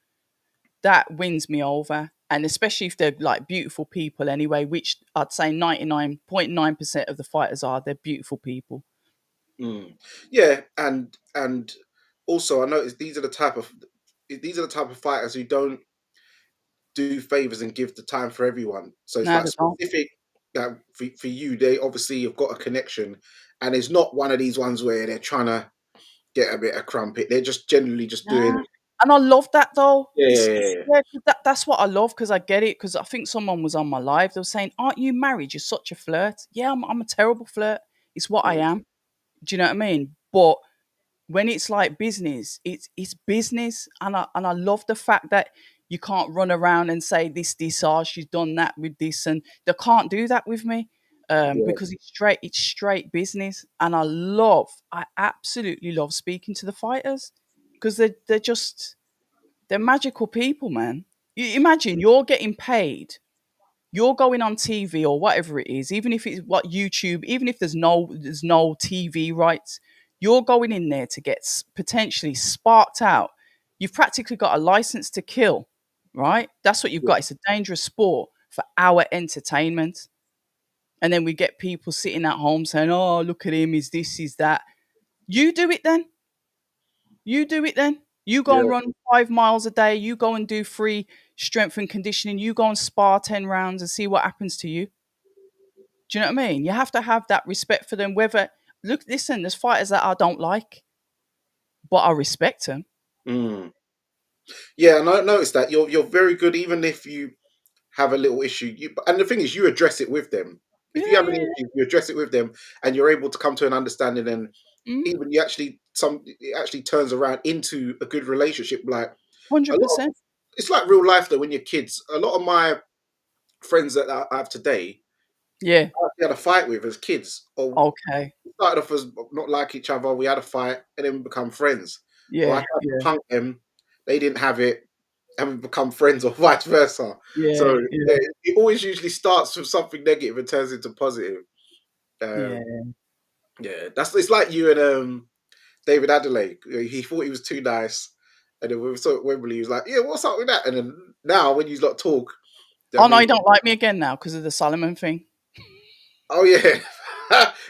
that wins me over. And especially if they're like beautiful people anyway, which I'd say 99.9% of the fighters are, they're beautiful people. Mm. Yeah, and also I noticed these are the type of fighters who don't. do favors and give the time for everyone. So it's No, like they don't. specific for you. They obviously have got a connection, and it's not one of these ones where they're trying to get a bit of crumpet. They're just generally just doing. Nah. And I love that though. Yeah, It's, yeah, it's yeah, yeah, 'cause that's what I love because I get it. Because I think someone was on my live. They were saying, "Aren't you married? You're such a flirt." Yeah, I'm a terrible flirt. It's what I yeah. am. Do you know what I mean? But when it's like business, it's business, and I love the fact that you can't run around and say this, oh, she's done that with this, and they can't do that with me, Yeah. because it's straight business, and I absolutely love speaking to the fighters because they're magical people, man. You imagine you're getting paid, you're going on TV or whatever it is, even if it's what YouTube, even if there's no TV rights, you're going in there to get potentially sparked out. You've practically got a license to kill, right? That's what you've Yeah. got. It's a dangerous sport for our entertainment. And then we get people sitting at home saying, "Oh, look at him, is this, is that." You do it then. You do it then. You go and Yeah. run 5 miles a day. You go and do free strength and conditioning. You go and spar 10 rounds and see what happens to you. Do you know what I mean? You have to have that respect for them. Whether look, listen, there's fighters that I don't like, but I respect them. Mm. Yeah, and I noticed that you're very good, even if you have a little issue. And the thing is, you address it with them. Yeah, If you have an yeah, issue, you address it with them, and you're able to come to an understanding. And mm, even you actually it actually turns around into a good relationship. Like a hundred lot of percent. it's like real life though. When you're kids, a lot of my friends that I have today, Yeah. I actually had a fight with as kids, or Okay. we started off as not like each other. We had a fight, and then we become friends. Or I Yeah. tried to Yeah. punk them, they didn't have it, and we become friends, or vice versa. Yeah. So Yeah. yeah, it always usually starts with something negative and turns into positive. Yeah. Um, yeah, that's it's like you and David Adelaide. He thought he was too nice, and then when we saw at Wembley, he was like, "Yeah, what's up with that?" And then now, when you lot talk, I Oh no, mean, you don't like me again now because of the Solomon thing. oh yeah,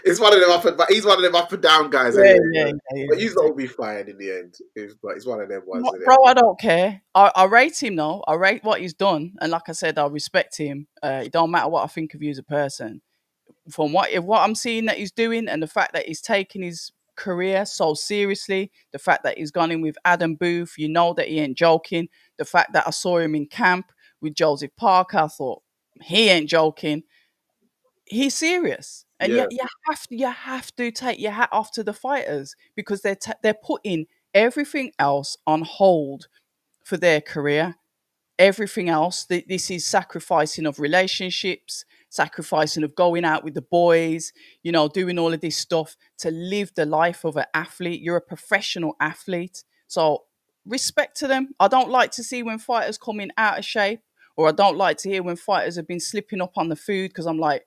it's one of them up and but he's one of them up and down guys Yeah. anyway. Yeah. So. Yeah. But Yeah. you lot will be fine in the end. But it's one of them ones, isn't it? Bro, I don't care. I rate him though. I rate what he's done, and like I said, I respect him. It don't matter what I think of you as a person. From what I'm seeing that he's doing, and the fact that he's taking his career so seriously, the fact that he's gone in with Adam Booth, you know that he ain't joking. The fact that I saw him in camp with Joseph Parker, I thought he ain't joking. He's serious, and Yeah, you have to take your hat off to the fighters because they're putting everything else on hold for their career. Everything else, this is sacrificing of relationships, sacrificing of going out with the boys, doing all of this stuff to live the life of an athlete. You're a professional athlete, so respect to them. I don't like to see when fighters come in out of shape, or I don't like to hear when fighters have been slipping up on the food, because I'm like,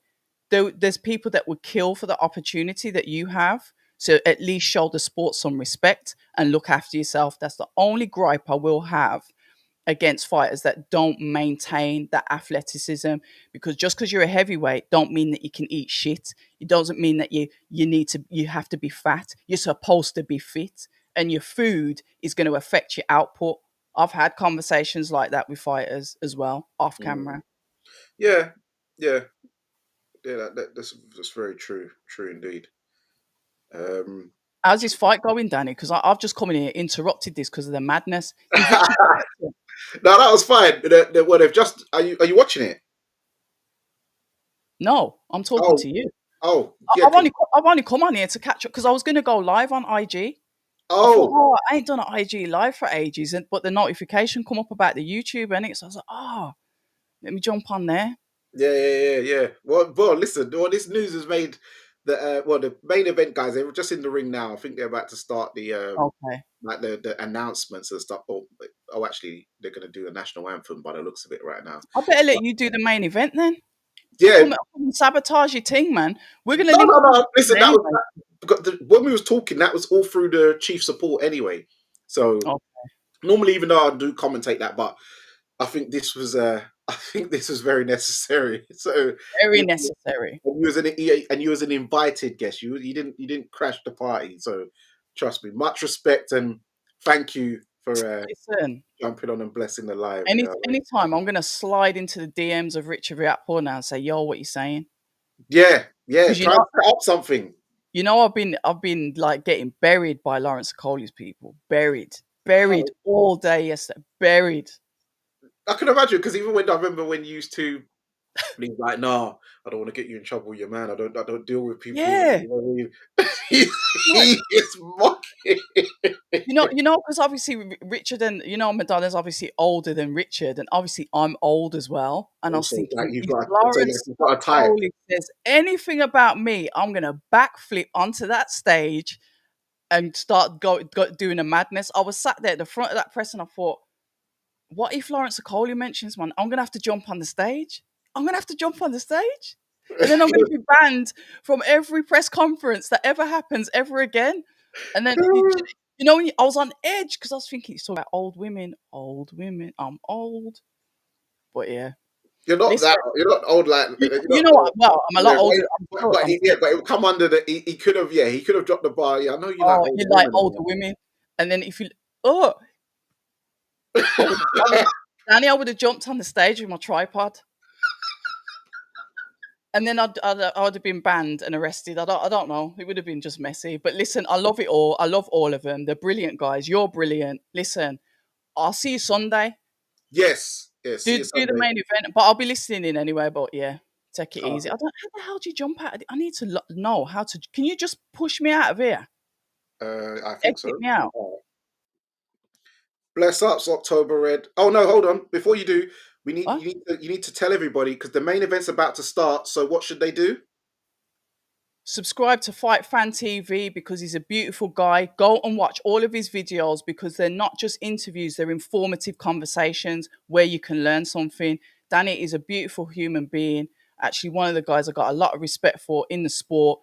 there's people that would kill for the opportunity that you have. So at least show the sport some respect and look after yourself. That's the only gripe I will have against fighters that don't maintain that athleticism, because just because you're a heavyweight don't mean that you can eat shit. It doesn't mean that you have to be fat. You're supposed to be fit, and your food is going to affect your output. I've had conversations like that with fighters as well, off mm. camera. Yeah, yeah, yeah. That's very true. True indeed. Um, How's this fight going, Danny? Because I've just come in here, interrupted this because of the madness. Did Richard protect him? no, that was fine. Well, they've just. Are you watching it? No, I'm talking Oh, to you. yeah. I've only come on here to catch up because I was going to go live on IG. I thought, Oh, oh, I ain't done an IG live for ages, but the notification come up about the YouTube, and so I was like, oh, let me jump on there. yeah, yeah, yeah, yeah. Well, listen. Well, this news has made the main event guys. They were just in the ring now. I think they're about to start the Okay, like the announcements and stuff. Oh, actually, they're going to do a national anthem by the looks of it right now. I better let you do the main event then. Yeah, Come and sabotage your thing, man. We're gonna no, link no, up no. Listen, that was anyway. when we was talking. That was all through the chief support anyway. So Oh, normally, even though I do commentate that, but I think this was I think this was very necessary. So very you, necessary. and you was an invited guest. You didn't crash the party. So trust me, much respect and thank you for Listen, jumping on and blessing the live. You know what I mean? anytime I'm gonna slide into the DMs of Richard Riatpur now and say, "Yo, what you saying?" Yeah, yeah. Because Try and set up something. I've been like getting buried by Lawrence Okolie's people, buried Oh, all day yesterday, buried. I can imagine because even when I remember when you used to, and he's like, "Nah, I don't want to get you in trouble with your man. I don't deal with people." Yeah, You know what I mean? he, like, he is mocking. because obviously Richard and Madonna's obviously older than Richard, and obviously I'm old as well. And I was Also, like thinking, you've if got, so like Lawrence you've got a type. Okolie says anything about me, I'm gonna backflip onto that stage and start doing a madness. I was sat there at the front of that press, and I thought, what if Lawrence Okolie mentions one? I'm gonna have to jump on the stage. I'm gonna have to jump on the stage, and then I'm gonna be banned from every press conference that ever happens ever again. And then I was on edge because I was thinking it's all about old women, old women. I'm old, but yeah. You're not Listen, that. You're not old like. You're you not know what? old. Well, I'm a lot Yeah, older. I'm sure. yeah, but it would come under the. He could have. Yeah, he could have dropped the bar. Yeah, I know you like Oh, older you like women older and women, and then if you oh, I would, that. Danny, I would have jumped on the stage with my tripod. And then I would have been banned and arrested. I don't know. It would have been just messy. But listen, I love it all. I love all of them. They're brilliant guys. You're brilliant. Listen, I'll see you Sunday. Yes, yes. See you Do the Sunday. main event, but I'll be listening in anyway. But yeah, take it All easy. I don't. How the hell do you jump out? I need to know how to. Can you just push me out of here? right. I think Exit so. me out. All right. Bless ups, October Red. Oh no, hold on. Before you do, What? you need to tell everybody because the main event's about to start. So what should they do? Subscribe to Fight Fan TV because he's a beautiful guy. Go and watch all of his videos because they're not just interviews, they're informative conversations where you can learn something. Danny is a beautiful human being. Actually, one of the guys I got a lot of respect for in the sport.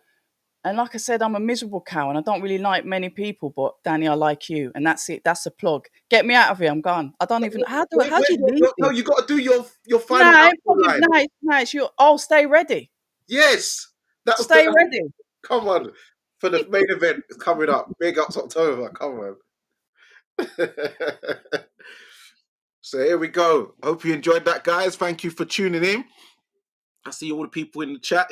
And like I said, I'm a miserable cow and I don't really like many people, but Danny, I like you. And that's it. That's a plug. Get me out of here. I'm gone. I don't even how do you leave No, this? you got to do your final No, outro line. no, no, it's you. Oh, stay ready. Yes, that was Stay ready. come on for the main event coming up. Big ups October. Come on. So here we go. Hope you enjoyed that, guys. Thank you for tuning in. I see all the people in the chat.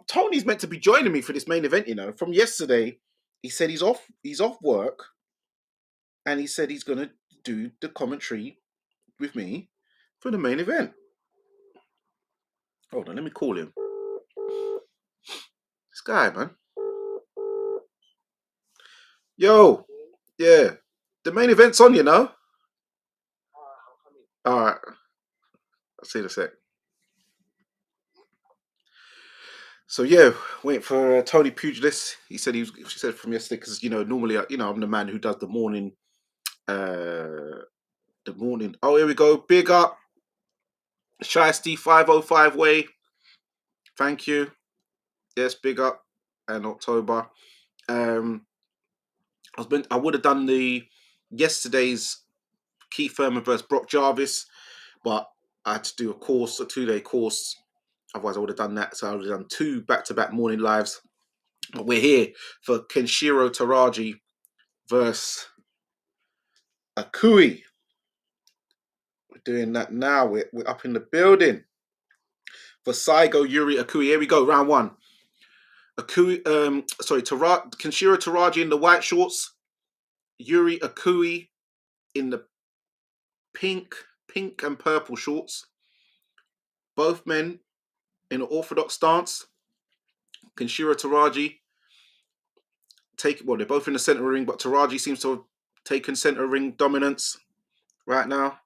Tony's meant to be joining me for this main event. You know, from yesterday, he said he's off. He's off work, and he said he's gonna do the commentary with me for the main event. Hold on, let me call him. This guy, man. Yo, yeah, the main event's on. You know. All right, I'll see you in a sec. So yeah, waiting for Tony Pugilist. He said She said from yesterday because normally I'm the man who does the morning. The morning. Oh, here we go. Big up, Shiesty 505 way. Thank you. Yes, big up. And October. Um, I would have done the yesterday's Keith Thurman versus Brock Jarvis, but I had to do a 2-day course. Otherwise, I would have done that. So I would have done 2 back-to-back morning lives. But we're here for Kenshiro Teraji versus Akui. We're doing that now. We're up in the building for Seigo, Yuri, Akui. Here we go, round 1. Akui, Kenshiro Teraji in the white shorts, Yuri Akui in the pink and purple shorts. Both men in an orthodox stance. Kenshiro Teraji they're both in the center ring, but Teraji seems to have taken center ring dominance right now.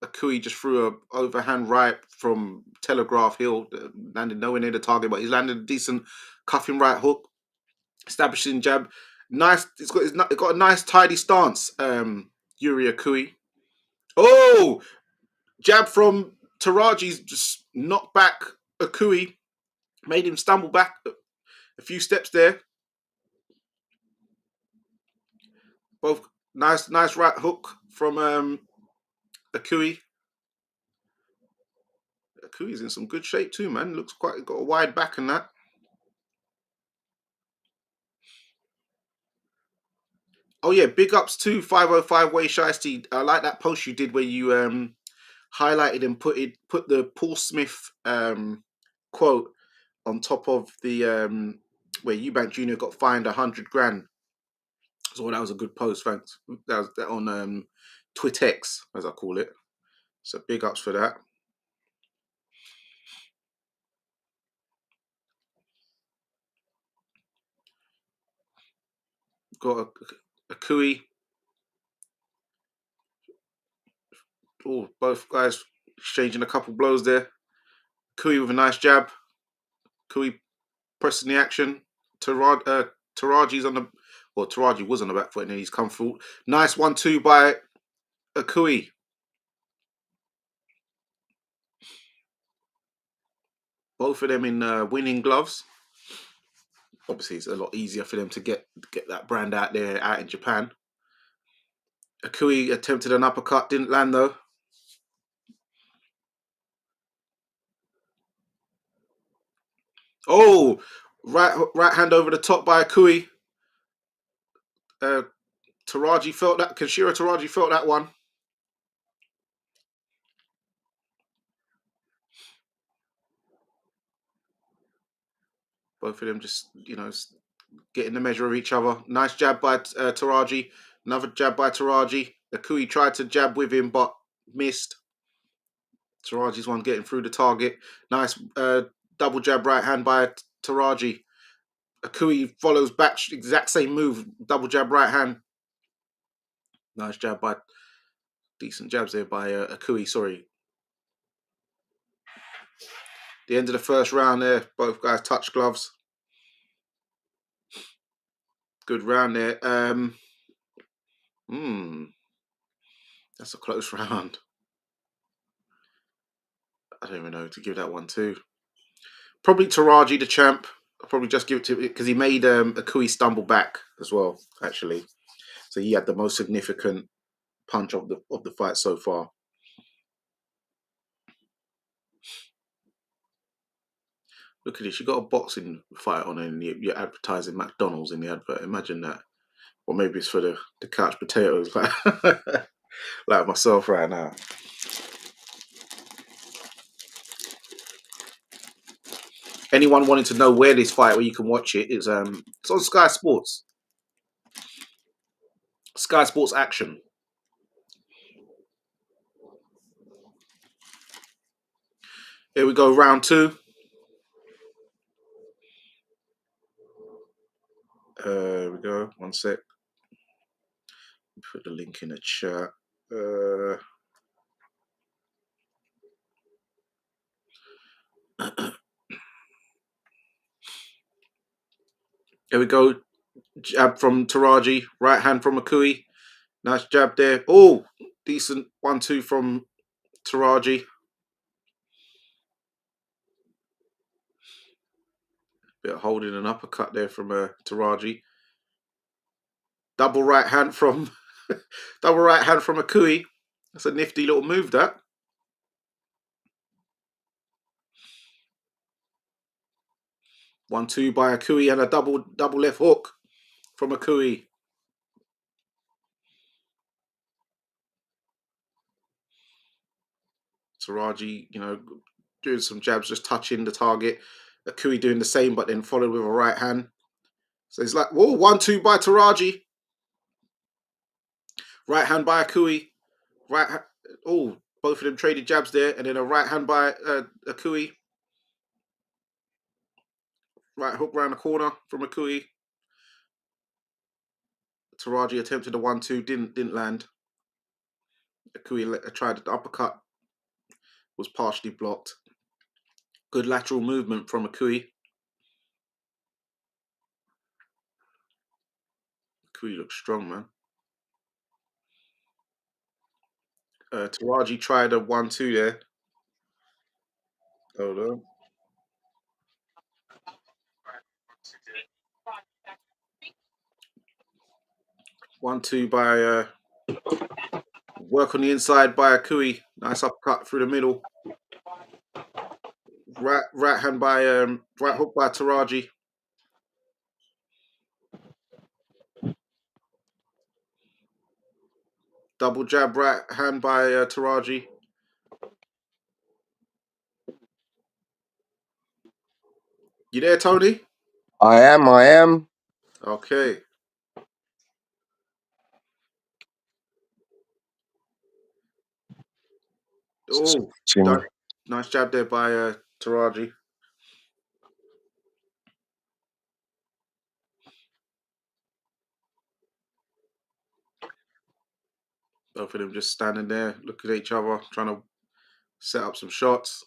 Akui just threw a overhand right from Telegraph Hill, landed nowhere near the target, but he's landed a decent cuffing right hook, establishing jab. Nice. It's got a nice tidy stance. Yuri Akui. Oh, jab from Taraji's just knocked back Akui, made him stumble back a few steps there. Both nice right hook from Akui. Akui's in some good shape too, man. Looks quite got a wide back and that. Oh yeah, big ups to 505 Way Shiesty. I like that post you did where you highlighted and put the Paul Smith quote on top of the where Eubank Jr. got fined 100 grand. So that was a good post. Thanks. That was that on Twitex, as I call it. So big ups for that. Got a Akui. Oh, both guys exchanging a couple blows there. Kui with a nice jab. Kui pressing the action. Teraji's on the well, Teraji was on the back foot and then he's come through. Nice 1-2 by Akui. Both of them in winning gloves. Obviously, it's a lot easier for them to get that brand out there, out in Japan. Akui attempted an uppercut, didn't land though. Oh, right hand over the top by Akui. Uh, Teraji felt that. Kenshiro Teraji felt that one. Both of them just, getting the measure of each other. Nice jab by Teraji. Another jab by Teraji. Akui tried to jab with him, but missed. Taraji's one getting through the target. Nice double jab right hand by Teraji. Akui follows back, exact same move, double jab right hand. Nice jab by, decent jabs there by Akui, sorry. The end of the first round there, both guys touch gloves. Good round there. That's a close round. I don't even know who to give that one to. Probably Taraji, the champ. I'll probably just give it to because he made Akui stumble back as well, actually. So he had the most significant punch of the fight so far. Look at this. You got a boxing fight on and you're advertising McDonald's in the advert. Imagine that. Or maybe it's for the couch potatoes, like myself right now. Anyone wanting to know where this fight, where you can watch it, is it's on Sky Sports. Sky Sports Action. Here we go, round two. Here we go. One sec. Put the link in the chat. Here we go. Jab from Teraji. Right hand from Akui. Nice jab there. Oh, decent 1-2 from Teraji. Bit of holding an uppercut there from Teraji. Double right hand from double right hand from Akui. That's a nifty little move, that. 1-2 by Akui and a double left hook from Akui. Teraji, doing some jabs, just touching the target. Akui doing the same, but then followed with a right hand. So it's like, whoa, 1-2 by Teraji. Right hand by Akui. Oh, both of them traded jabs there, and then a right hand by Akui. Right hook round the corner from Akui. Teraji attempted a 1-2, didn't land. Akui tried the uppercut, was partially blocked. Good lateral movement from Akui. Akui looks strong, man. Teraji tried a 1-2 there. Hold on. 1-2 by work on the inside by Akui. Nice uppercut through the middle. Right hand by right hook by Teraji. Double jab right hand by Teraji. You there, Tony? I am. Okay. Oh, Jimmy. nice jab there by Teraji. Both of them just standing there, looking at each other, trying to set up some shots.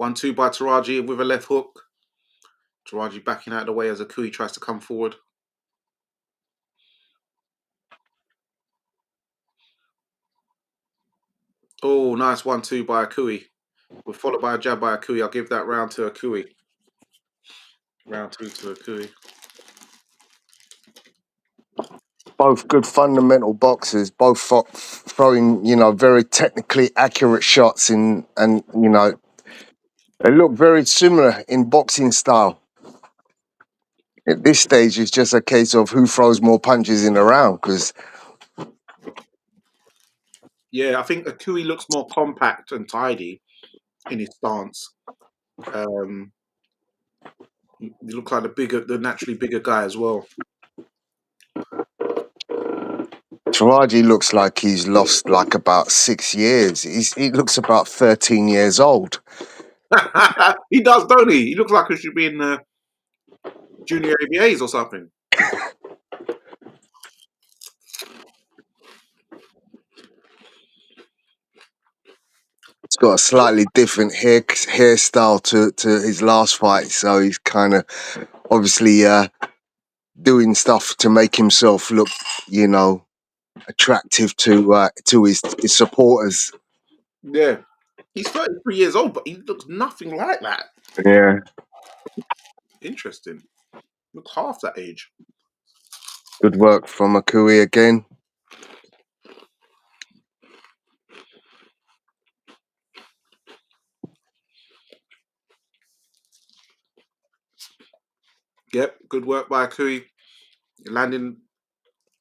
1-2 by Teraji with a left hook. Teraji backing out of the way as Akui tries to come forward. Oh, nice 1-2 by Akui. We're followed by a jab by Akui. I'll give that round to Akui. Round 2 to Akui. Both good fundamental boxers, both throwing, very technically accurate shots and they look very similar in boxing style. At this stage, it's just a case of who throws more punches in the round because Yeah, I think Akui looks more compact and tidy in his stance. He looks like the naturally bigger guy as well. Taraji looks like he's lost like about 6 years. He looks about 13 years old. He does, don't he? He looks like he should be in the junior ABAs or something. He's got a slightly different hairstyle to his last fight, so he's kind of obviously doing stuff to make himself look, attractive to his supporters. Yeah. He's 33 years old, but he looks nothing like that. Yeah, Interesting. Looks half that age. good work from Akui again. Yep, good work by Akui. Landing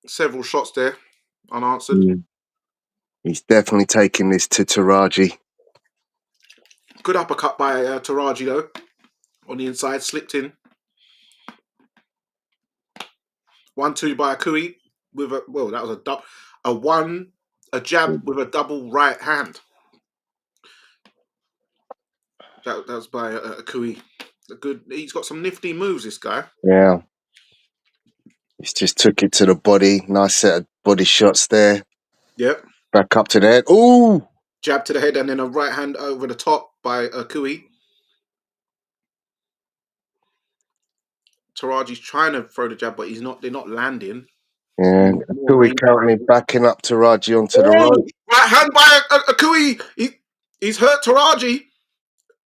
several shots there, unanswered. Mm. He's definitely taking this to Taraji. Good uppercut by Teraji though. On the inside, slipped in. 1-2 by Akui with that was a jab with a double right hand. That was by Akui. He's got some nifty moves, this guy. Yeah, he's just took it to the body. Nice set of body shots there. Yep. Back up to that. Ooh, Jab to the head and then a right hand over the top by Akui. Taraji's trying to throw the jab, but they're not landing. yeah. More Akui range. currently backing up Taraji onto the Oh, rope. right hand by Akui. He's hurt Teraji.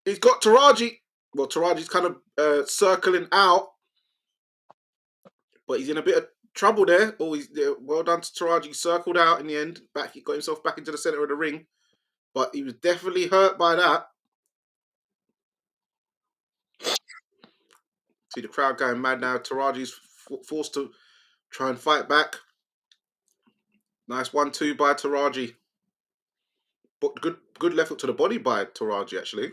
He's got Teraji. Well, Taraji's kind of circling out, but he's in a bit of trouble there. Oh, well done to Teraji. Circled out in the end. He got himself back into the center of the ring, but he was definitely hurt by that. See the crowd going mad now. Taraji's forced to try and fight back. Nice 1-2 by Teraji. But good left hook to the body by Teraji, actually.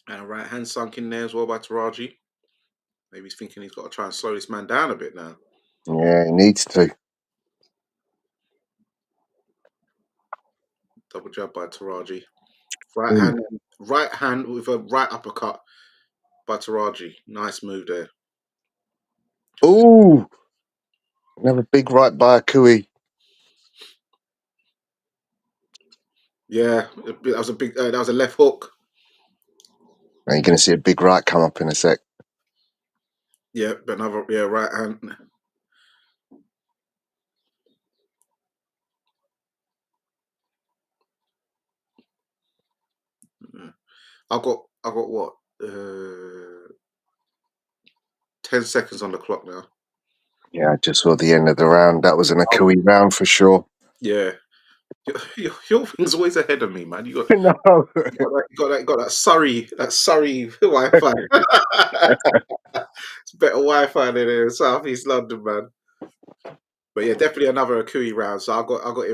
And a right hand sunk in there as well by Teraji. Maybe he's thinking he's got to try and slow this man down a bit now. Yeah, he needs to. Double jab by Teraji. Right hand with a right uppercut by Teraji. Nice move there. Ooh, another big right by Akui. Yeah, that was a left hook. Now you're going to see a big right come up in a sec. Yeah, but another right hand. I got what? 10 seconds on the clock now. Yeah, I just saw the end of the round. That was an Akui round for sure. Yeah. Your thing's always ahead of me, man. You got No. that Surrey Wi-Fi. It's better Wi-Fi than in Southeast London, man. But yeah, definitely another Akui round. So I got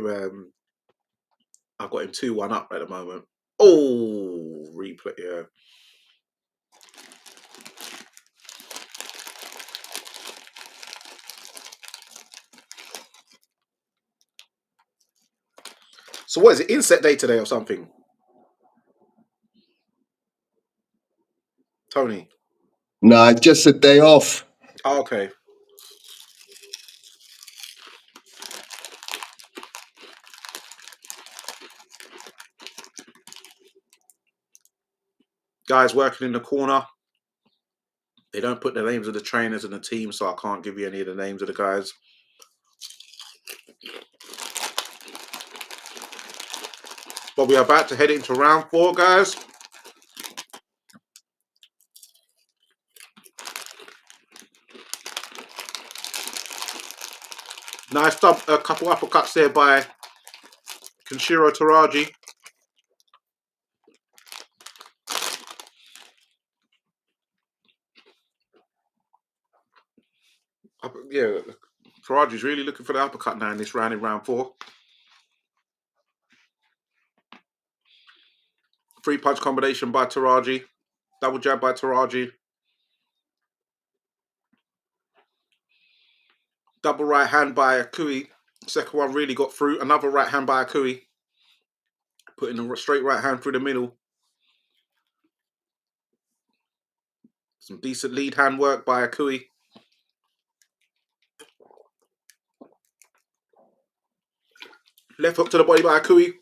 him 2-1 up at the moment. Oh, replay. Yeah. So what is it? Inset day today or something? Tony. No, just a day off. Oh, okay. Guys working in the corner. They don't put the names of the trainers and the team, so I can't give you any of the names of the guys. But we're about to head into round 4, guys. Nice a couple uppercuts there by Kenshiro Teraji. Yeah, Taraji's really looking for the uppercut now in this round, in round 4. 3-punch combination by Teraji. Double jab by Teraji. Double right hand by Akui. Second one really got through. Another right hand by Akui. Putting a straight right hand through the middle. Some decent lead hand work by Akui. Left hook to the body by Akui.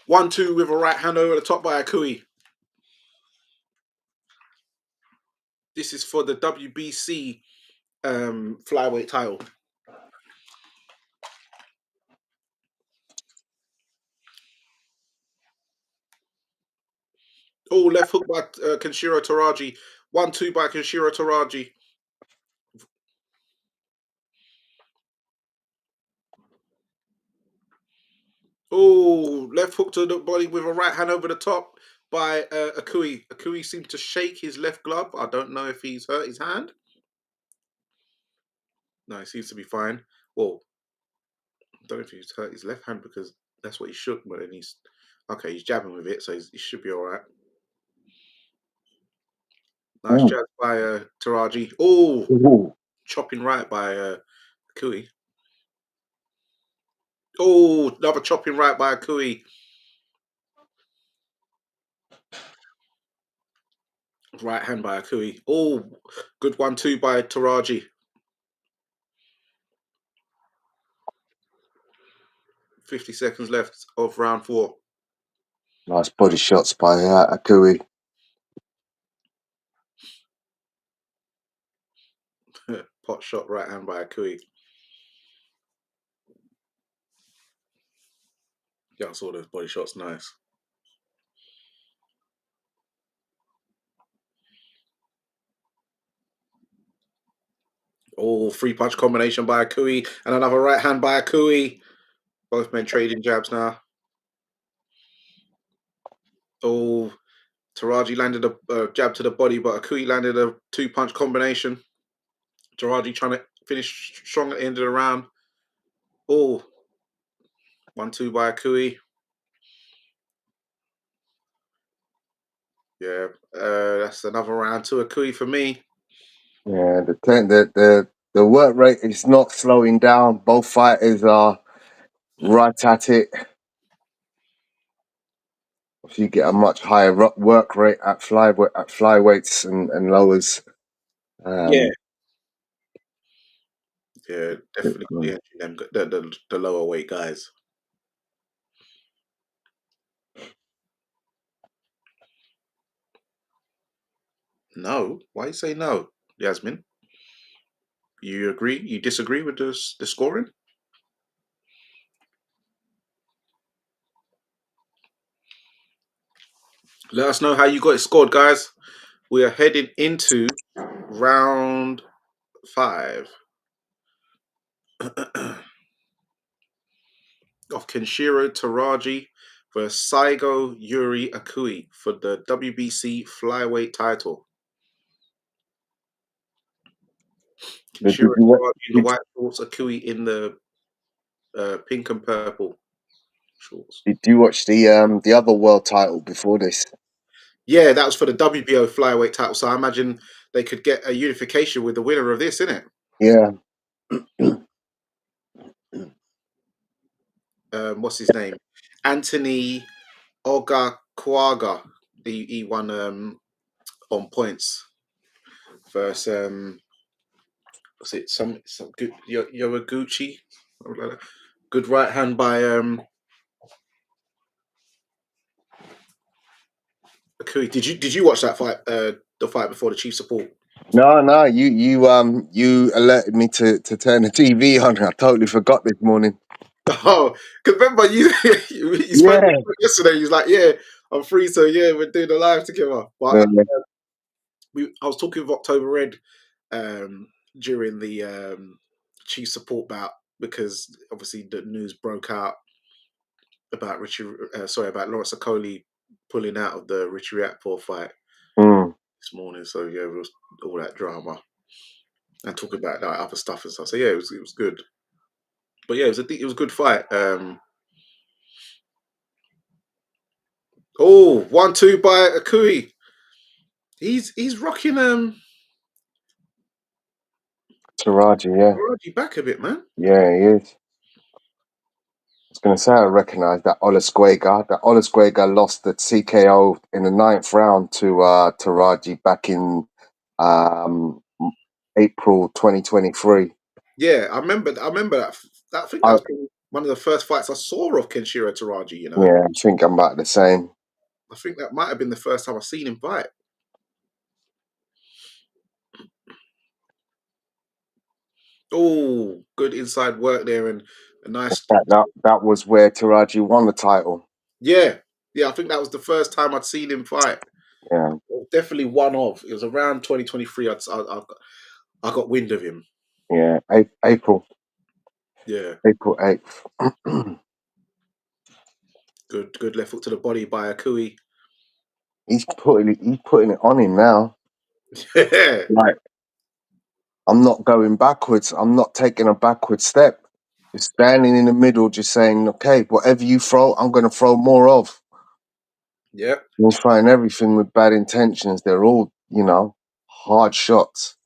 1-2 with a right hand over the top by Akui. This is for the WBC flyweight title. Oh, left hook by Kenshiro Teraji. 1-2 by Kenshiro Teraji. Oh, left hook to the body with a right hand over the top by Akui. Akui seemed to shake his left glove. I don't know if he's hurt his hand. No, he seems to be fine. Well, I don't know if he's hurt his left hand because that's what he shook, but then he's okay. He's jabbing with it, so he should be all right. Nice Ooh. jab by Teraji. Oh, Ooh. chopping right by Akui. Oh, another chopping right by Akui. Right hand by Akui. Oh, good 1-2 by Teraji. 50 seconds left of round 4. Nice body shots by Akui. Pot shot right hand by Akui. Yeah, I saw those body shots. Nice. Oh, 3-punch combination by Akui and another right hand by Akui. Both men trading jabs now. Oh, Teraji landed a jab to the body, but Akui landed a 2-punch combination. Teraji trying to finish strong at the end of the round. Oh, 1-2 by Akui. Yeah, that's another round to Akui for me. Yeah, the work rate is not slowing down. Both fighters are right at it. If you get a much higher work rate at flyweights and lowers. Yeah, Um, yeah, definitely the lower weight guys. No, why you say no, Yasmin? You agree? You disagree with the scoring? Let us know how you got it scored, guys. We are heading into round 5 of Kenshiro Teraji versus Seigo Yuri Akui for the WBC flyweight title. Did Kenshiro you, Teraji in the did, white shorts, Akui in the pink and purple shorts. did you watch the other world title before this? Yeah, that was for the WBO flyweight title. So I imagine they could get a unification with the winner of this, innit? Yeah. What's his name? Anthony Ogaquaga. He won on points versus was it some good Yoraguchi? Something like that. Good right hand by Akui. Did you watch that fight? The fight before the chief support. No, no, you alerted me to turn the TV on. I totally forgot this morning. Oh, because remember you spoke Yeah. yesterday. He was like, "Yeah, I'm free, so yeah, we're doing the live together." But Yeah. I was talking with October Red um, during the chief support bout because obviously the news broke out about about Lawrence Okolie pulling out of the Richie Riakporhe fight Mm. this morning. So yeah, it was all that drama and talking about like, other stuff and stuff. So yeah, it was good. But yeah, it was a good fight. Oh, 1-2 by Akui. He's rocking Teraji, yeah. Teraji back a bit, man. Yeah, he is. I was going to say I recognise that Olasquega. That Olasquega lost the TKO in the ninth round to Raji back in um, April 2023. Yeah, I remember that. I think that I, was probably one of the first fights I saw of Kenshiro Teraji. yeah, I think I'm about the same. I think that might have been the first time I've seen him fight. Oh, good inside work there and a nice. That was where Teraji won the title. Yeah, yeah. I think that was the first time I'd seen him fight. Yeah, Definitely one of. It was around 2023. I got wind of him. yeah. April Yeah, April 8th. good left hook to the body by Akui. He's putting it on him now. Yeah, Like, I'm not going backwards. I'm not taking a backward step. Just standing in the middle, just saying, okay, whatever you throw, I'm going to throw more of. yeah. He's trying everything with bad intentions. They're all, hard shots.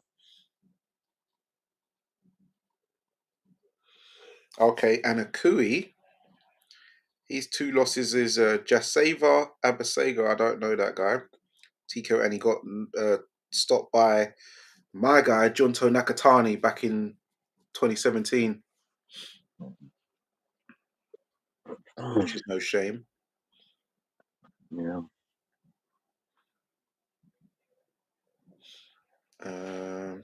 Okay, and Akui. His two losses is Jaseva Abasega. I don't know that guy. Tico, and he got stopped by my guy Junto Nakatani back in 2017, which is no shame. Yeah. Um,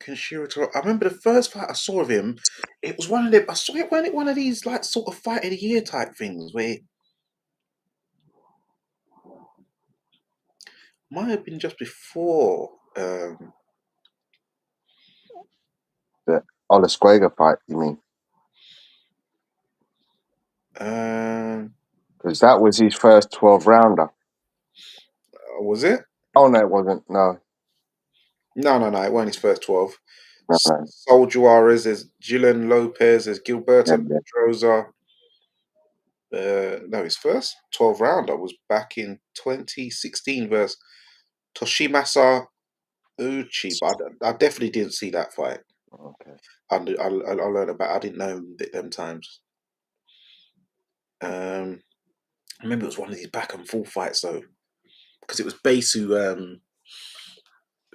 Kenshiro Taro. I remember the first fight I saw of him. It was one of them. I saw it when one of these like sort of fight of the year type things where it might have been just before. The Olasquega fight, you mean? Um, Because that was his first 12 rounder. was it? Oh, no, it wasn't. No, No. It wasn't his first 12. no, no. Sol Juarez, there's Gillen Lopez, there's Yeah, Gilberto yeah. Pedroza. No, his first 12 rounder was back in 2016 versus Toshimasa Uchi. But I definitely didn't see that fight. Okay. I learned about. I didn't know them times. I remember it was one of these back and forth fights though, because it was Base who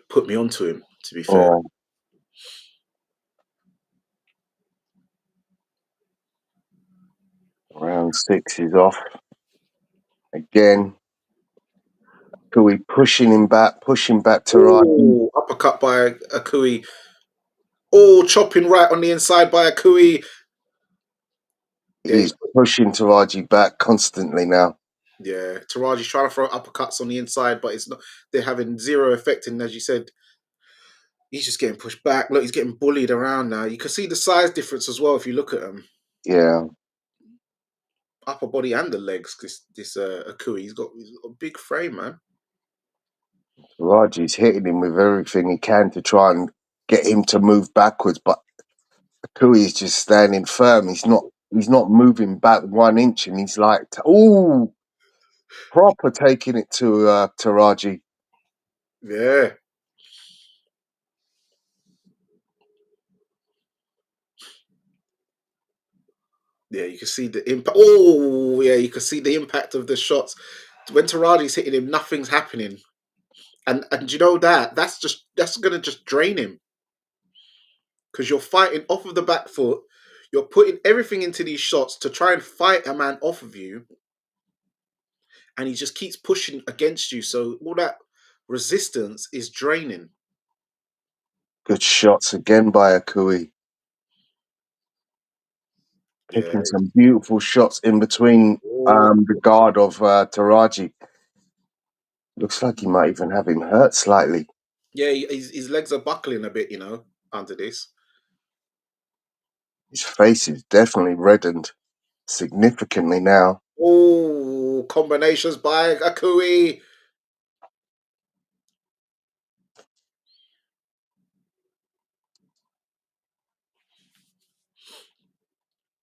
put me onto him. To be fair, Yeah, round 6 is off. Again, Kui pushing back Teraji. oh, uppercut by Akui. Oh, chopping right on the inside by Akui. Yeah, He's pushing Teraji back constantly now. yeah. Taraji's trying to throw uppercuts on the inside, but it's not. They're having zero effect. And as you said, he's just getting pushed back. Look, he's getting bullied around now. You can see the size difference as well if you look at him, Yeah, upper body and the legs. This Akui, he's got a big frame, man. Teraji's hitting him with everything he can to try and get him to move backwards, but Akui is just standing firm. He's not moving back 1 inch, and he's like, ooh, proper taking it to Teraji. Yeah. Yeah, you can see the impact. Oh, yeah, you can see the impact of the shots. When Taraji's hitting him, nothing's happening. And you know that's gonna just drain him. Because you're fighting off of the back foot. You're putting everything into these shots to try and fight a man off of you, and he just keeps pushing against you. So all that resistance is draining. Good shots again by Akui. Yeah. Picking some beautiful shots in between Oh, the guard of Teraji. Looks like he might even have him hurt slightly. yeah. His legs are buckling a bit, under this. His face is definitely reddened significantly now. Oh, combinations by Akui.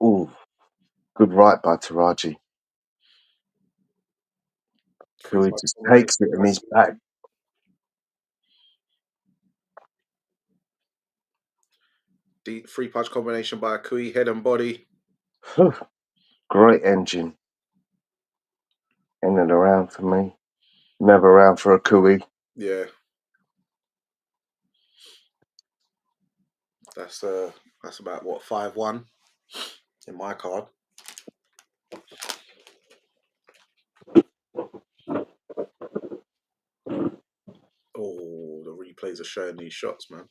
Ooh, good right by Teraji. Three Akui punch just combination. takes it and he's back. Deep three punch combination by Akui, head and body. Whew, great engine. In and around for me. Never around for Akui. Yeah, that's about what 5-1 in my card. Oh, the replays are showing these shots, man.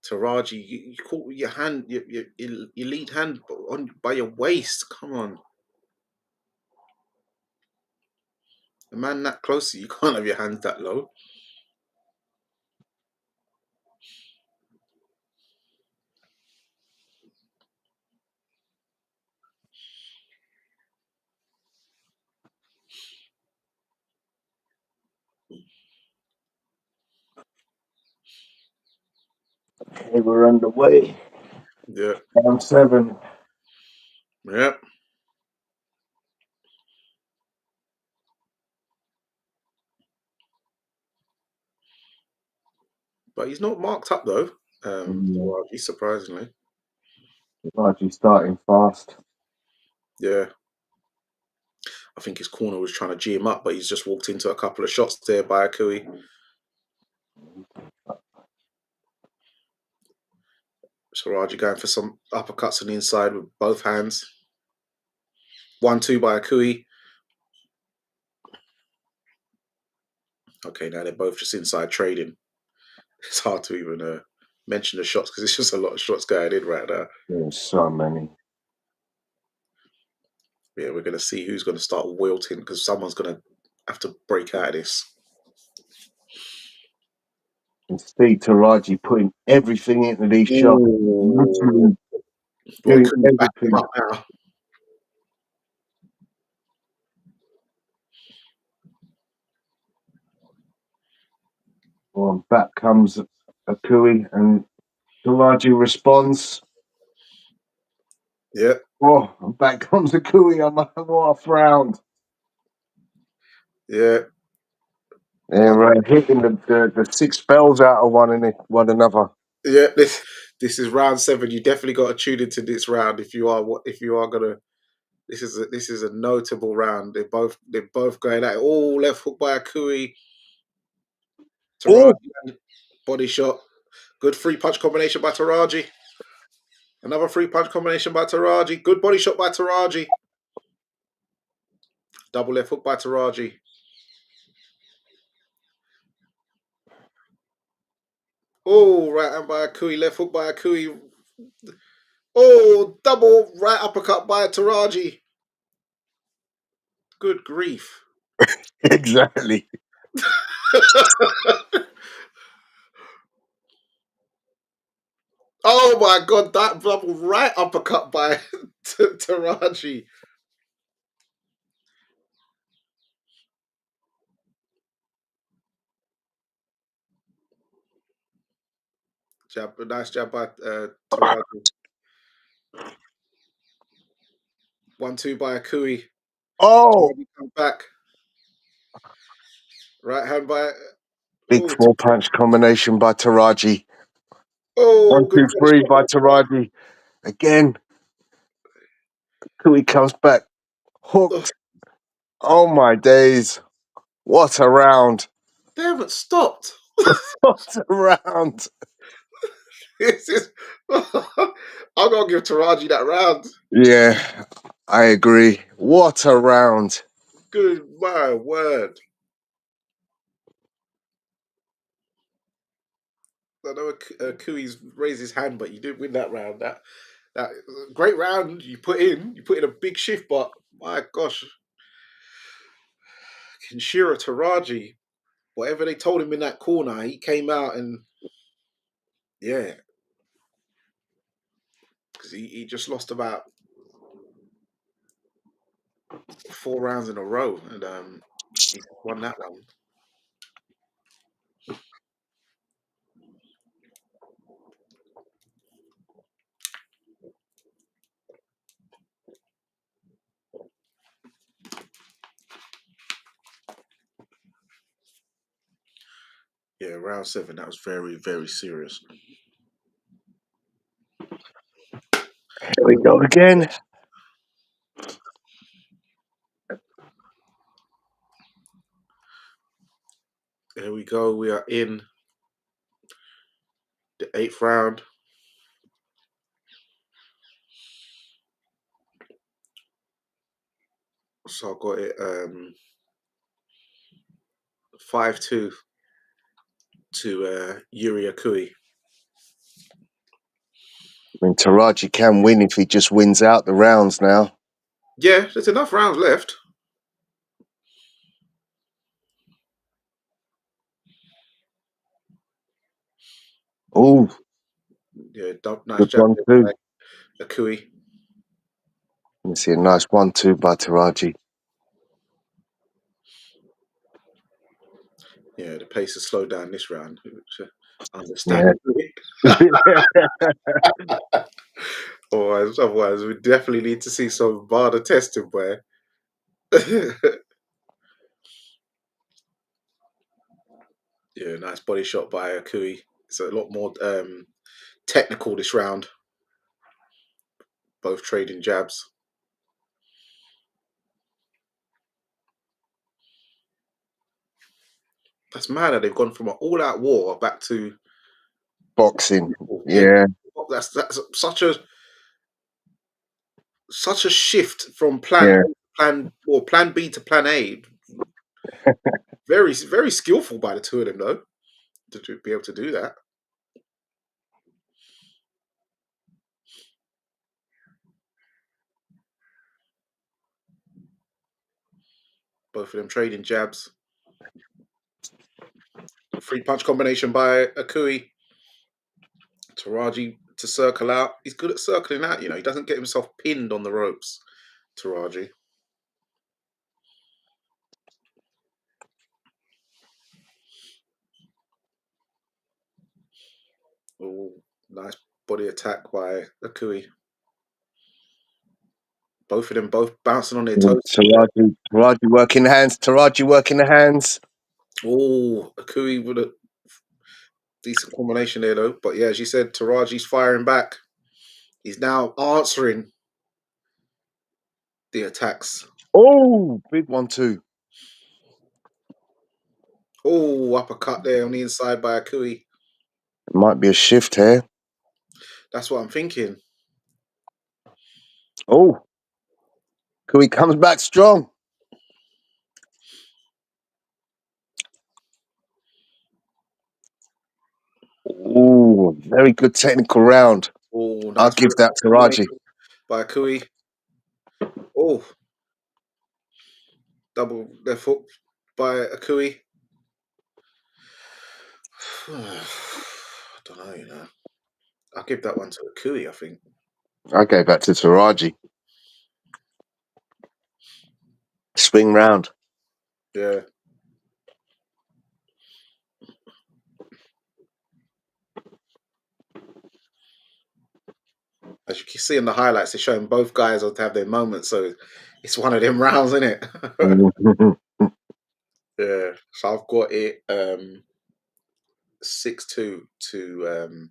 Taraji, you caught with your hand, your lead hand on by your waist. Come on, the man that close to you, you can't have your hands that low. Okay, we're underway. Yeah, Round 7. yeah. But he's not marked up though. Taraji, surprisingly. Teraji starting fast. Yeah, I think his corner was trying to G him up, but he's just walked into a couple of shots there by Akui. Taraji going for some uppercuts on the inside with both hands. 1-2 by Akui. Okay, now they're both just inside trading. It's hard to even mention the shots because it's just a lot of shots going in right now. There's so many. Yeah, we're going to see who's going to start wilting because someone's going to have to break out of this. And see Teraji putting everything into these shots. Ooh. Literally Well, doing couldn't back him everything. up now. Well, back comes Akui and Teraji responds. Yeah, Oh, and back comes Akui. I'm like, what a frown. yeah. They're hitting the 6 bells out of one another. Yeah, this is round 7. You definitely got to tune into this round if you are gonna. This is a notable round. They're both going at it. Oh, left hook by Akui. Oh, Taraji body shot. Good free punch combination by Taraji. Another free punch combination by Taraji. Good body shot by Taraji. Double left hook by Taraji. Oh, right hand by Akui. Left hook by Akui. Oh, double right uppercut by Taraji. Good grief. exactly. Oh my god, that double right uppercut by Taraji. Jab, a nice jab by Teraji. 1-2 by Akui. Oh, Teraji comes back. Right hand by. big Oh, four punch combination by Teraji. oh, One, good two, body three shot by by Teraji. Teraji. Again, Kui comes back Oh, hooked. Oh my days. What a round. they haven't stopped. What a round. This is. I'm gonna give Taraji that round. Yeah, I agree. What a round. Good my word. I know Kui's raised his hand, but you didn't win that round. That great round you put in. You put in a big shift, but my gosh, Kenshiro Teraji, whatever they told him in that corner, he came out and yeah, because he just lost about 4 rounds in a row, and he won that one. Yeah, round 7. That was very very serious. Here we go again. Here we go. We are in the 8th round. So I got it 5-2 to Yuri Akui. I mean, Taraji can win if he just wins out the rounds now. Yeah, there's enough rounds left. Oh, Yeah, nice good jab one, there too. by Akui. Let me see a nice 1-2 by Taraji. Yeah, the pace has slowed down this round, which, Yeah. understandably. Otherwise, we definitely need to see some Varda testing, boy. Yeah, nice body shot by Akui. It's a lot more technical this round. Both trading jabs. That's mad that they've gone from an all-out war back to Boxing. yeah. Yeah, That's such a shift from yeah. plan B to plan A. Very very skillful by the two of them though to be able to do that. Both of them trading jabs. 3 punch combination by Akui. Teraji to circle out. He's good at circling out. He doesn't get himself pinned on the ropes. Teraji. Oh, nice body attack by Akui. Both of them both bouncing on their toes. Taraji working the hands. Taraji working the hands. Oh, Akui with a decent combination there though. But yeah, as you said, Taraji's firing back. He's now answering the attacks. Oh, big 1-2. Oh, uppercut there on the inside by Akui. Might be a shift here. That's what I'm thinking. Oh, Kui comes back strong. Oh, very good technical round. Oh, I'll nice give that to Raji. combination by Akui. Oh, double left hook by Akui. I don't know. I'll give that one to Akui, I think. I gave that to Taraji. Swing round. Yeah. As you can see in the highlights, they're showing both guys to have their moments. So it's one of them rounds, isn't it? Mhm. Yeah. So I've got it 6-2 to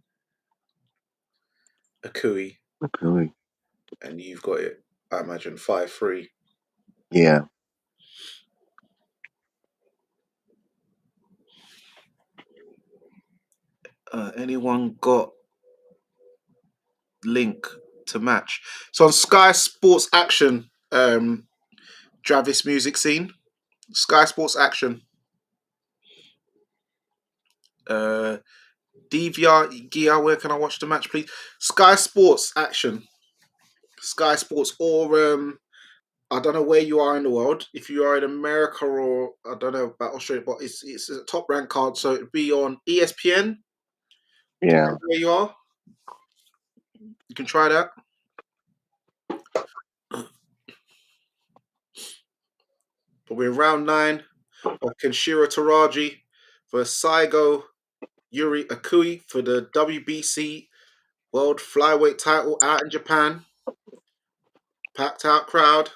Akui, Okay. and you've got it, I imagine, 5-3. Yeah. Anyone got link to match? So on Sky Sports Action, Travis music scene, Sky Sports Action, uh, DVR Gia. Where can I watch the match, please? Sky Sports Action, Sky Sports, or I don't know where you are in the world. If you are in America or I don't know about Australia, but it's a top ranked card, so it'd be on ESPN. Yeah. Where you are, you can try that. But we're in round 9 of Kenshiro Teraji versus Seigo Yuri Akui for the WBC World Flyweight title out in Japan. Packed out crowd.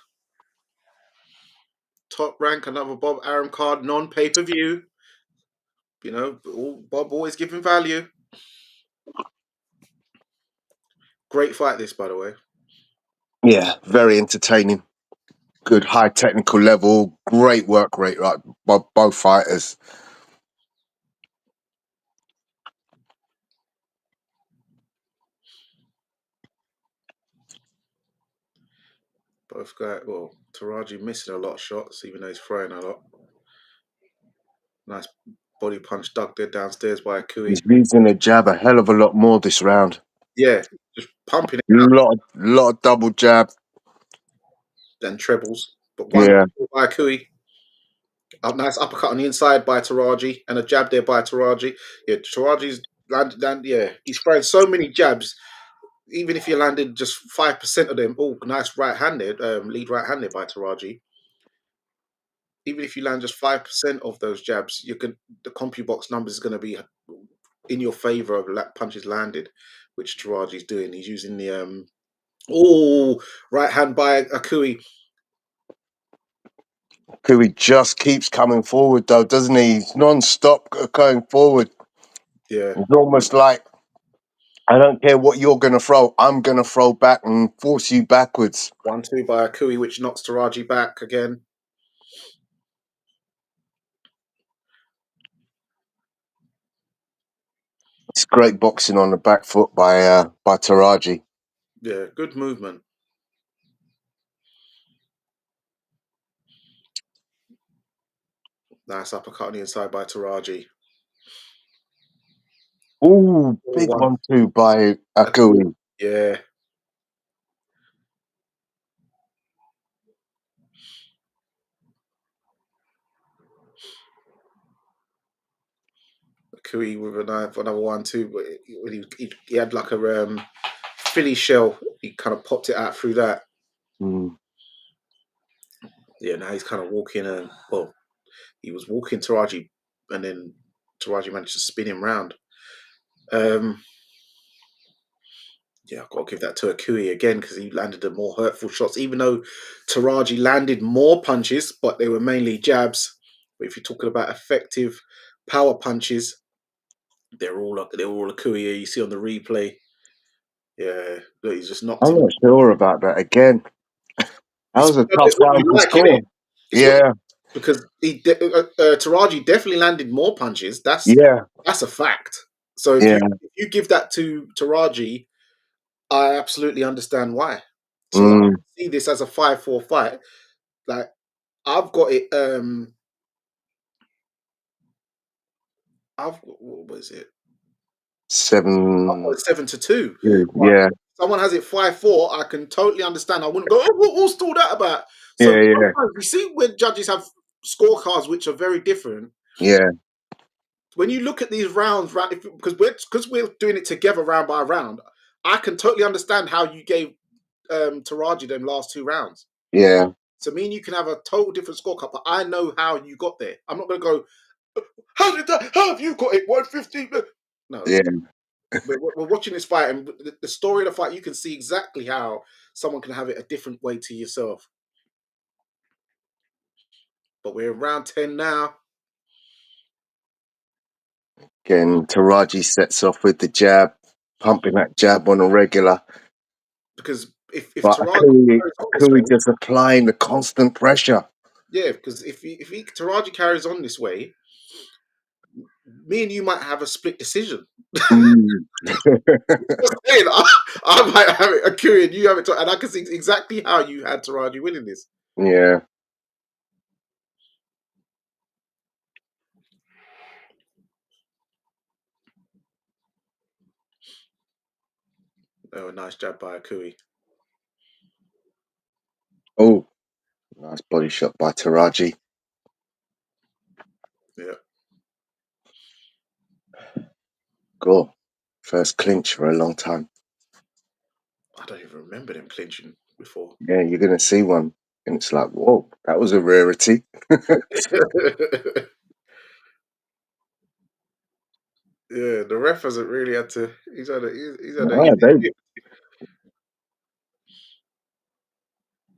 Top rank, another Bob Arum card, non pay per view. You know, Bob always giving value. Great fight, this, by the way. Yeah. Very entertaining. Good high technical level. Great work rate, right? Both fighters. Both guys, well, Teraji missing a lot of shots, even though he's throwing a lot. Nice body punch dug there downstairs by He's Akui. using the jab a hell of a lot more this round. Yeah, just pumping it out, Lot of double jab. then trebles. But one Yeah. by Akui. A nice uppercut on the inside by Teraji and a jab there by Teraji. Yeah, Taraji's landed. Yeah, he's throwing so many jabs. Even if you landed just 5% of them, oh, nice right-handed, lead right-handed by Teraji. Even if you land just 5% of those jabs, the CompuBox numbers is going to be in your favor of punches landed, which Taraji's doing. He's using the right hand by Akui. He just keeps coming forward though, doesn't he? He's non-stop going forward. Yeah, It's almost like I don't care what you're gonna throw, I'm gonna throw back and force you backwards. 1-2 by Akui, which knocks Teraji back again. It's great boxing on the back foot by Teraji. Yeah, good movement. Nice uppercut on the inside by Teraji. Ooh, big 4-1. 1-2 by Akui. Akui. Yeah. Akui with another 1-2, but he had like a Philly shell. He kind of popped it out through that. Mm. Yeah, now he's kind of walking. He was walking Taraji, and then Taraji managed to spin him round. Yeah, I've got to give that to Akui again because he landed the more hurtful shots. Even though Taraji landed more punches, but they were mainly jabs. But if you're talking about effective power punches, they're all Akui. You see on the replay. Yeah, look, he's just knocked I'm him. not sure about that again. That It's was a tough it's what round you to like, innit? score. It's what Yeah, because Taraji definitely landed more punches. yeah, That's a fact. So yeah. if you give that to Taraji, I absolutely understand why. So I Mm. see this as a 5-4 fight. Like I've got it. What was it? I've got 7. it 7-2. But Yeah, someone has it 5-4. I can totally understand. I wouldn't go. Oh, what's all that about? So yeah, yeah, sometimes we see when judges have scorecards which are very different. yeah, When you look at these rounds, because we're doing it together round by round, I can totally understand how you gave Taraji them last 2 rounds. yeah, So me and you can have a total different scorecard, but I know how you got there. I'm not going to go. How have you got it? 150. No, yeah. we're watching this fight, and the story of the fight, you can see exactly how someone can have it a different way to yourself. But we're in round 10 now. Again, Teraji sets off with the jab, pumping that jab on a regular. Because if But Taraji carries on this way, Akui just applying the constant pressure. yeah, because if Taraji carries on this way, me and you might have a split decision. Mm. Just saying, I might have it Akui and you have it, and I can see exactly how you had Taraji winning this. Yeah. Oh, nice jab by Akui. Oh, nice body shot by Teraji. Yeah, Go. First clinch for a long time. I don't even remember them clinching before. Yeah, you're going to see one. And it's like, whoa, that was a rarity. Yeah, the ref hasn't really had to. He's had a Ah,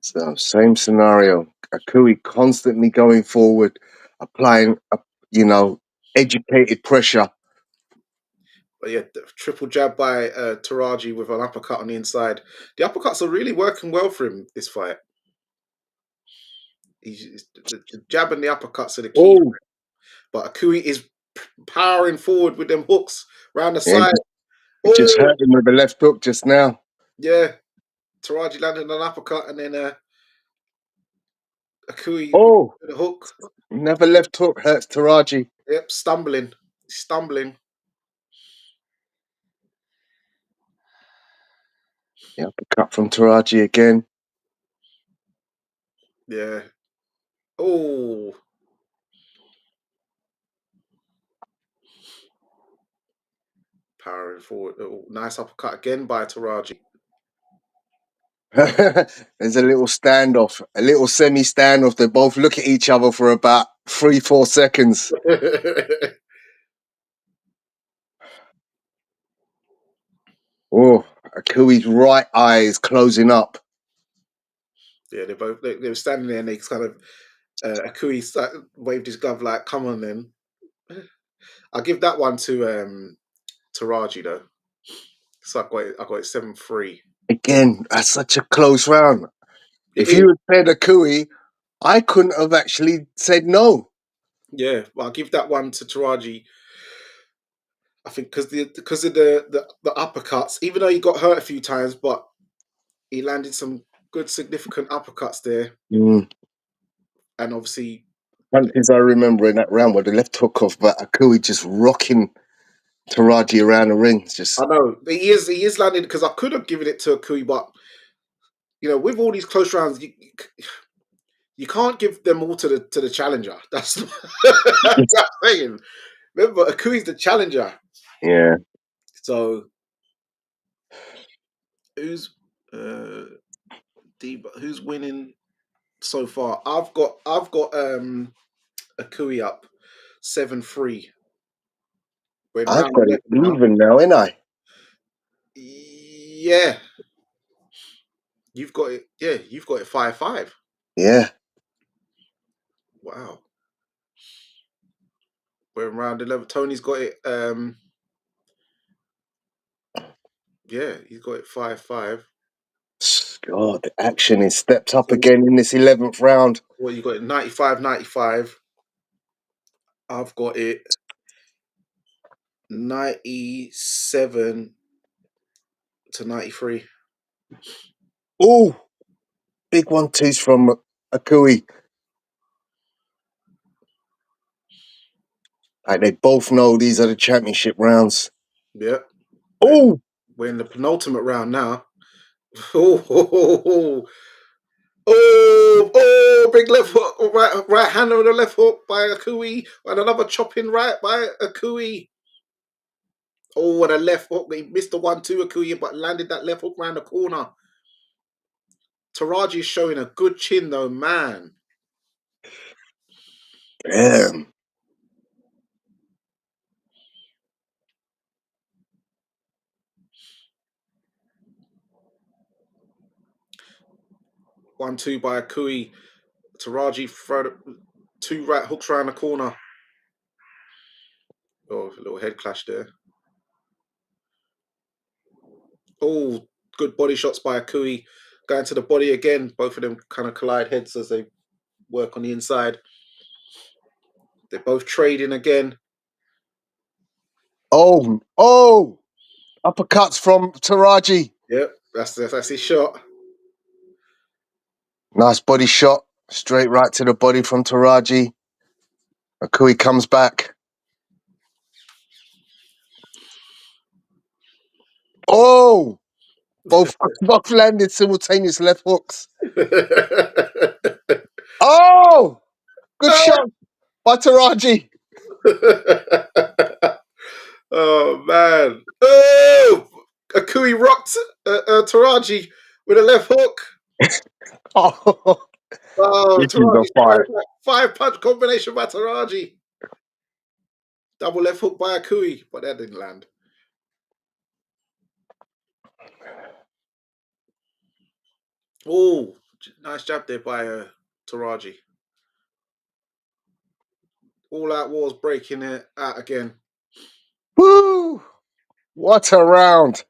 so, same scenario. Akui constantly going forward, applying, educated pressure. But yeah, triple jab by Taraji with an uppercut on the inside. The uppercuts are really working well for him this fight. The jab and the uppercuts are the key. Oh, But Akui is powering forward with them hooks round the yeah, side. it just Oh, hurt him with the left hook just now. yeah. Taraji landed an uppercut and then Akui with Oh, the hook. never left hook hurts Teraji. Yep, stumbling. Yeah, uppercut from Teraji again. Yeah. Oh, powering forward. Oh, nice uppercut again by Taraji. There's a little standoff, a little semi standoff. They both look at each other for about 3-4 seconds. Oh, Akui's right eye is closing up. Yeah, they were standing there and they kind of Akui waved his glove like, "Come on, then." I'll give that one to Taraji though. So I got it 7-3. Again, that's such a close round. It If is, you had said Akui, I couldn't have actually said no. yeah. But I'll give that one to Taraji. I think because of the uppercuts, even though he got hurt a few times, but he landed some good significant uppercuts there, Mm. and obviously Punches I remember in that round where the left hook off, but Akui just rocking Taraji around the ring. It's just, I know he is landing because I could have given it to Akui, but with all these close rounds, you can't give them all to the challenger. That's that's what I'm saying. Remember, Akui's the challenger. yeah. So who's who's winning so far? I've got Akui up 7-3. We're in I've round got 11 it now. even now, ain't I? Yeah, you've got it. Yeah, you've got it 5-5. Yeah. Wow. We're in round 11. Tony's got it. Yeah, he's got it 5-5. God, the action is stepped up So again in this 11th round. what you got it 95-95. I've got it 97-93. Oh, big 1-2s from Akui. Like they both know these are the championship rounds. Yeah. We're, Oh, we're in the penultimate round now. Oh, big left hook, right hand on the left hook by Akui, and another chopping right by Akui. Oh, and a left hook. He missed the 1-2 Akui, but landed that left hook round the corner. Taraji is showing a good chin though, man. damn. 1-2 by Akui. Teraji throw two right hooks around the corner. Oh, a little head clash there. Oh, good body shots by Akui. Going to the body again. Both of them kind of collide heads as they work on the inside. They're both trading again. Oh, uppercuts from Teraji. Yep, that's his shot. Nice body shot, straight right to the body from Teraji. Akui comes back. Oh, both landed simultaneous left hooks. Oh, good shot by Teraji. Oh man! Oh, Akui rocked Teraji with a left hook. Oh, Oh, this is a Taraji fight. five punch combination by Taraji. Double left hook by Akui, but that didn't land. Oh, nice jab there by Taraji. All out wars breaking it out again. Woo! What a round.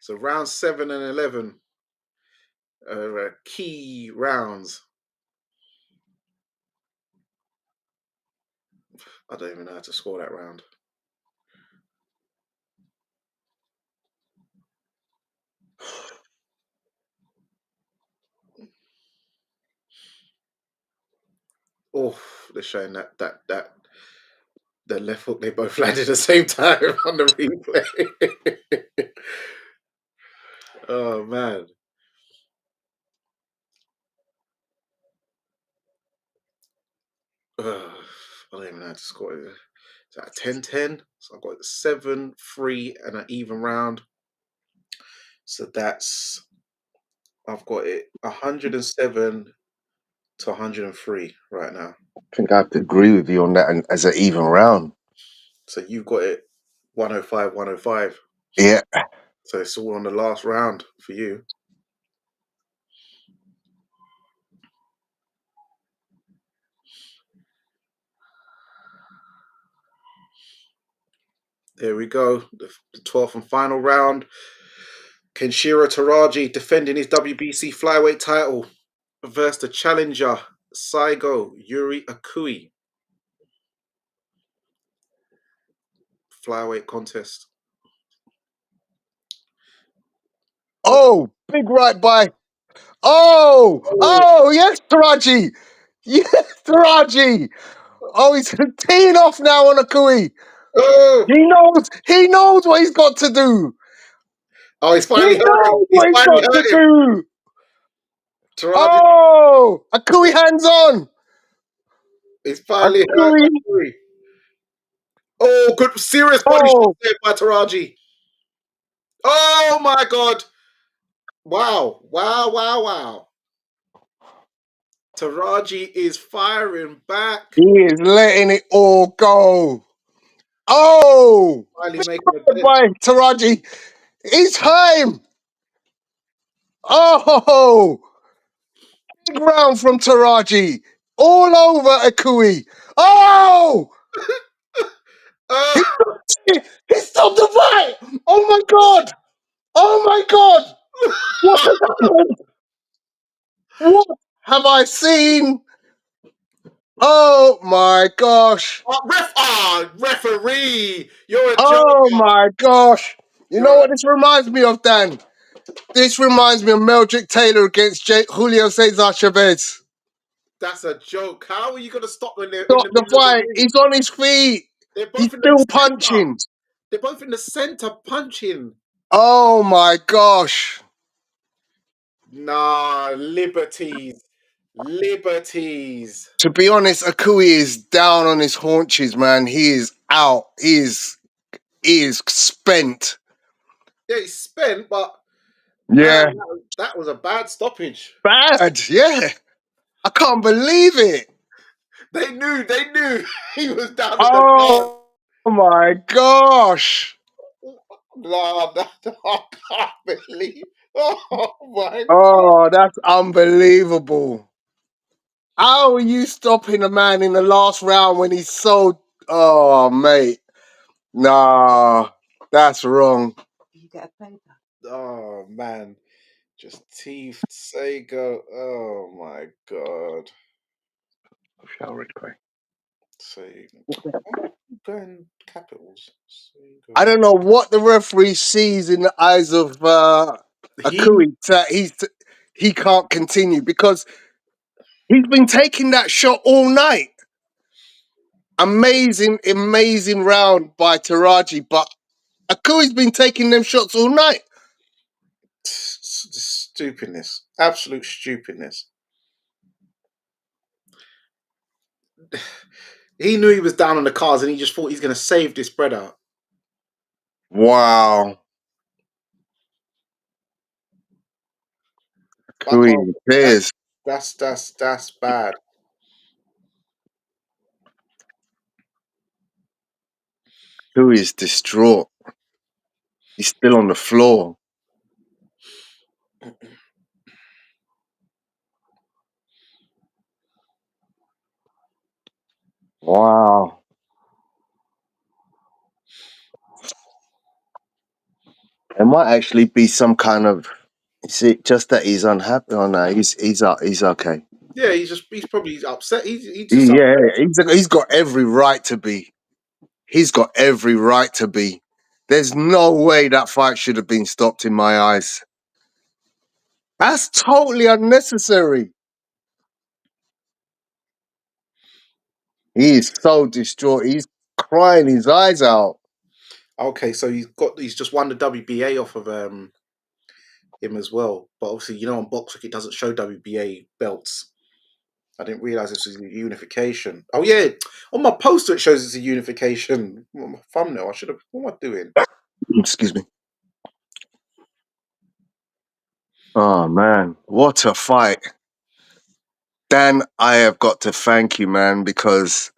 So round 7 and 11 are key rounds. I don't even know how to score that round. Oh, they're showing that the left hook they both landed at the same time on the replay. Oh man. I don't even know how to score it. Is that a 10-10? So I've got 7-3 and an even round. So that's I've got it 107 to 103 right now. I think I have to agree with you on that and as an even round. So you've got it 105, 105. Yeah. So it's all on the last round for you. There we go. The 12th and final round. Kenshiro Teraji defending his WBC flyweight title versus the challenger Seigo Yuri Akui. Flyweight contest. Oh, big right by. Oh, yes, Teraji. Yes, Teraji. Oh, he's teeing off now on Akui. Oh, He knows what he's got to do. oh, he's He finally hurt him. knows He's what he's finally got to hurt him. do. Teraji, Oh, Akui hands on. he's finally hurt Akui. Akui. Oh, good, serious body shot Oh, there by Teraji. Oh my God. Wow, wow, wow, wow. Teraji is firing back. he is letting it all go. Oh, Finally big making a right dent. by Teraji. It's time. Oh, big round from Teraji. All over Akui. Oh, he, Oh, he stopped the fight. Oh my God. Oh my God. What has happened? What have I seen? Oh my gosh. referee, you're a Oh joker. my gosh. You know You're what this reminds me of, Dan? This reminds me of Meldrick Taylor against Julio Cesar Chavez. that's a joke. How are you going to stop when they're in Stop the the middle of the fight. ring? He's on his feet. They're He's both in the still center. punching. They're both in the center punching. Oh my gosh. Nah, liberties. Liberties. To be honest, Akui is down on his haunches, man. He is out. He is spent. Yeah, he's spent, but man, Yeah. that was a bad stoppage. Bad. Yeah. I can't believe it. They knew he was down to the ground. Oh my gosh. No, I can't believe. Oh my god. Oh, that's unbelievable. How are you stopping a man in the last round when he's so? Oh, mate, nah, that's wrong. Oh man. Just teeth, Seigo. Oh my god. Shall replay. Seigo. Going capitals. I Seigo. don't know what the referee sees in the eyes of He Akui that he can't continue because he's been taking that shot all night. Amazing, amazing round by Teraji, but Akui's been taking them shots all night. stupidness. Absolute stupidness. He knew he was down on the cards and he just thought he's gonna save this spread out. Wow. I Akui can't that, is that's bad. Akui is distraught. He's still on the floor. Wow. It might actually be some kind of. Is it just that he's unhappy? Oh no, he's okay. Yeah, he's probably upset. He's just Yeah, upset. he's got every right to be. He's got every right to be. There's no way that fight should have been stopped in my eyes. That's totally unnecessary. He is so distraught. He's crying his eyes out. Okay, so he's just won the WBA off of him as well. But obviously, on Box Week it doesn't show WBA belts. I didn't realize this was a unification. Oh yeah, on my poster it shows it's a unification. On my thumbnail, I should have. What am I doing? Excuse me. Oh man, what a fight. Dan, I have got to thank you, man, because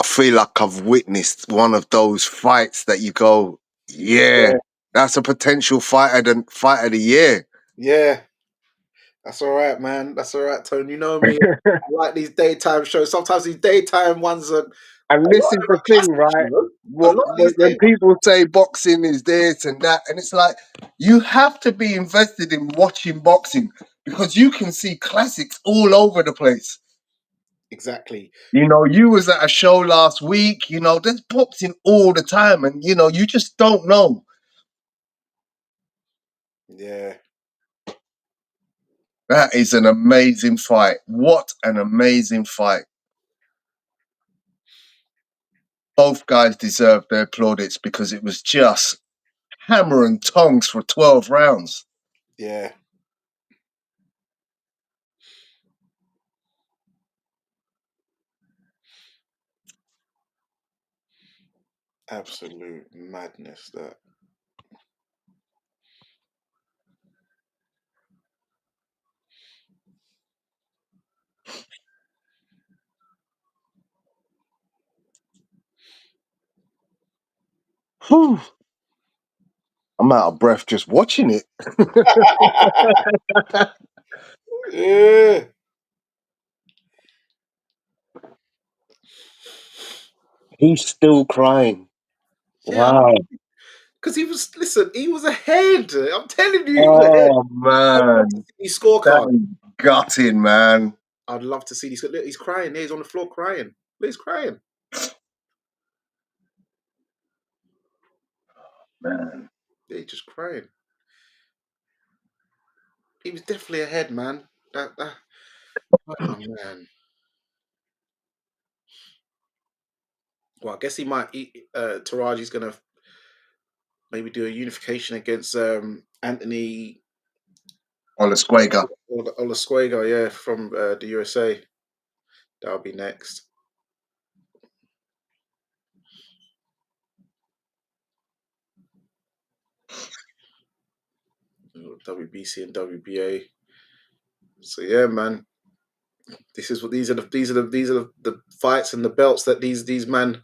I feel like I've witnessed one of those fights that you go, yeah, Yeah, that's a potential fight of the year. yeah. That's all right, man. That's all right, Tone. You know me. I like these daytime shows. Sometimes these daytime ones are And a this lot of is them the are thing, classics. right? A lot of these When daytime. people say boxing is this and that, and it's like you have to be invested in watching boxing because you can see classics all over the place. Exactly. You know, you was at a show last week. You know, there's boxing all the time, and you just don't know. Yeah. That is an amazing fight. What an amazing fight! Both guys deserve their plaudits because it was just hammer and tongs for 12 rounds. Yeah. Absolute madness. That. Whew. I'm out of breath just watching it. Yeah. He's still crying. Yeah. Wow. Because he was ahead. I'm telling you, he was ahead. Oh I'd love to man. see these That scorecard. is gutting, man. I'd love to see these. Look, he's crying. There, he's on the floor crying. Look, he's crying. Man. Yeah, he's just crying. He was definitely ahead, man. Oh man. Well, I guess he might. Taraji's gonna maybe do a unification against Anthony Olasquega. Olasquega, yeah, from the USA. That'll be next. WBC and WBA. So yeah, man. This is what these are the fights and the belts that these men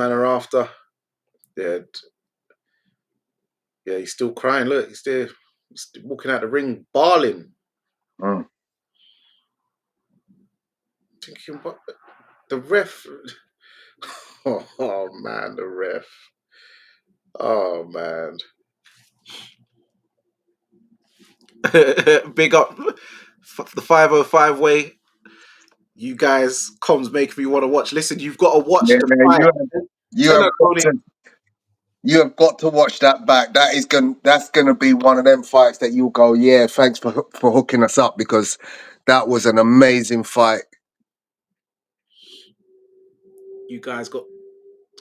are after. Yeah, Yeah, he's still crying. Look, he's still walking out the ring, bawling. Mm. Thinking, what the ref? Oh man, the ref. Oh man. Big up the 505 way. You guys, comms make me want to watch. Listen, you've got to watch Yeah, the you fight. have, you Tell have her, got Tony. to you have got to watch that back. That's gonna be one of them fights that you'll go, yeah, thanks for hooking us up, because that was an amazing fight. You guys got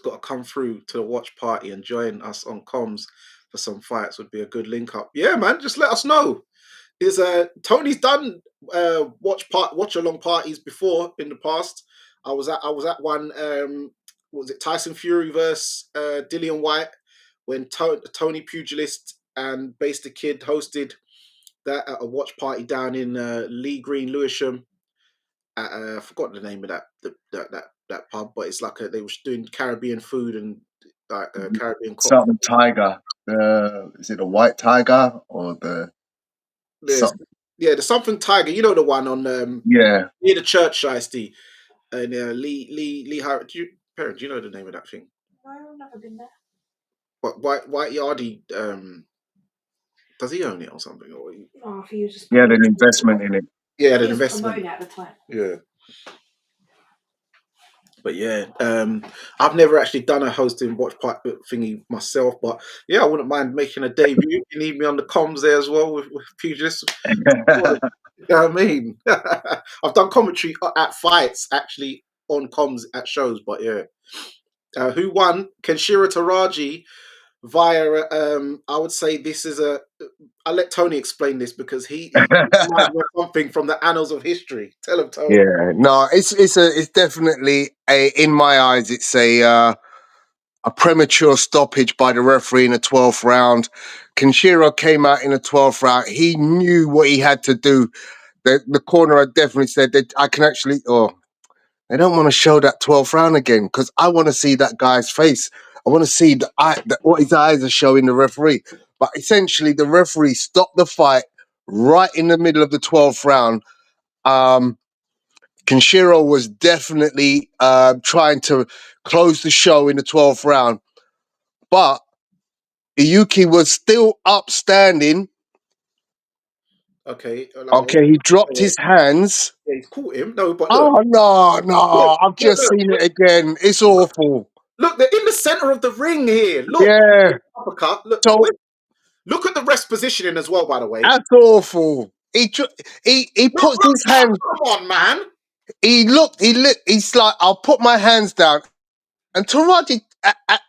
to come through to the watch party and join us on comms for some fights. Would be a good link up. Yeah, man. Just let us know. Is Tony's done watch along parties before in the past. I was at one. What was it Tyson Fury versus Dillian White when Tony Pugilist and Base the Kid hosted that at a watch party down in Lee Green, Lewisham. I forgot the name of that pub, but it's like they were doing Caribbean food and like Caribbean cocktails. Something Tiger. Is it the White Tiger or the There's something? yeah, the something Tiger. You know the one on Yeah, near the church, Shiesty. And Lee Harris. Do you know the name of that thing? No, I've never been there. What White Yardy? Does he own it or something? Or Oh, I think you just he had an investment in it. yeah, he an was investment. promoting at the time. Yeah, but yeah, I've never actually done a hosting watch party thingy myself. But yeah, I wouldn't mind making a debut. You need me on the comms there as well with Pugilist. You know what I mean? I've done commentary at fights actually on comms at shows, but yeah. Who won? Kenshiro Teraji via I would say this is a I'll let Tony explain this because he reminds me of something from the annals of history. Tell him, Tony. Yeah, no, it's definitely in my eyes, it's a premature stoppage by the referee in the 12th round. Kenshiro came out in the 12th round. He knew what he had to do. The corner had definitely said that I can actually, they don't want to show that 12th round again because I want to see that guy's face. I want to see what his eyes are showing the referee. But essentially, the referee stopped the fight right in the middle of the 12th round. Kenshiro was definitely trying to close the show in the 12th round, but Iyuki was still upstanding. Okay, Okay, he dropped his hands. yeah, he's caught him. No, but look, Oh, no, I've look, just seen it again. It's awful. look, they're in the center of the ring here. Look, Yeah, uppercut. Look, so look at the rest positioning as well. By the way, that's awful. He puts look, his hand. come on, man. He's like, I'll put my hands down. And Taraji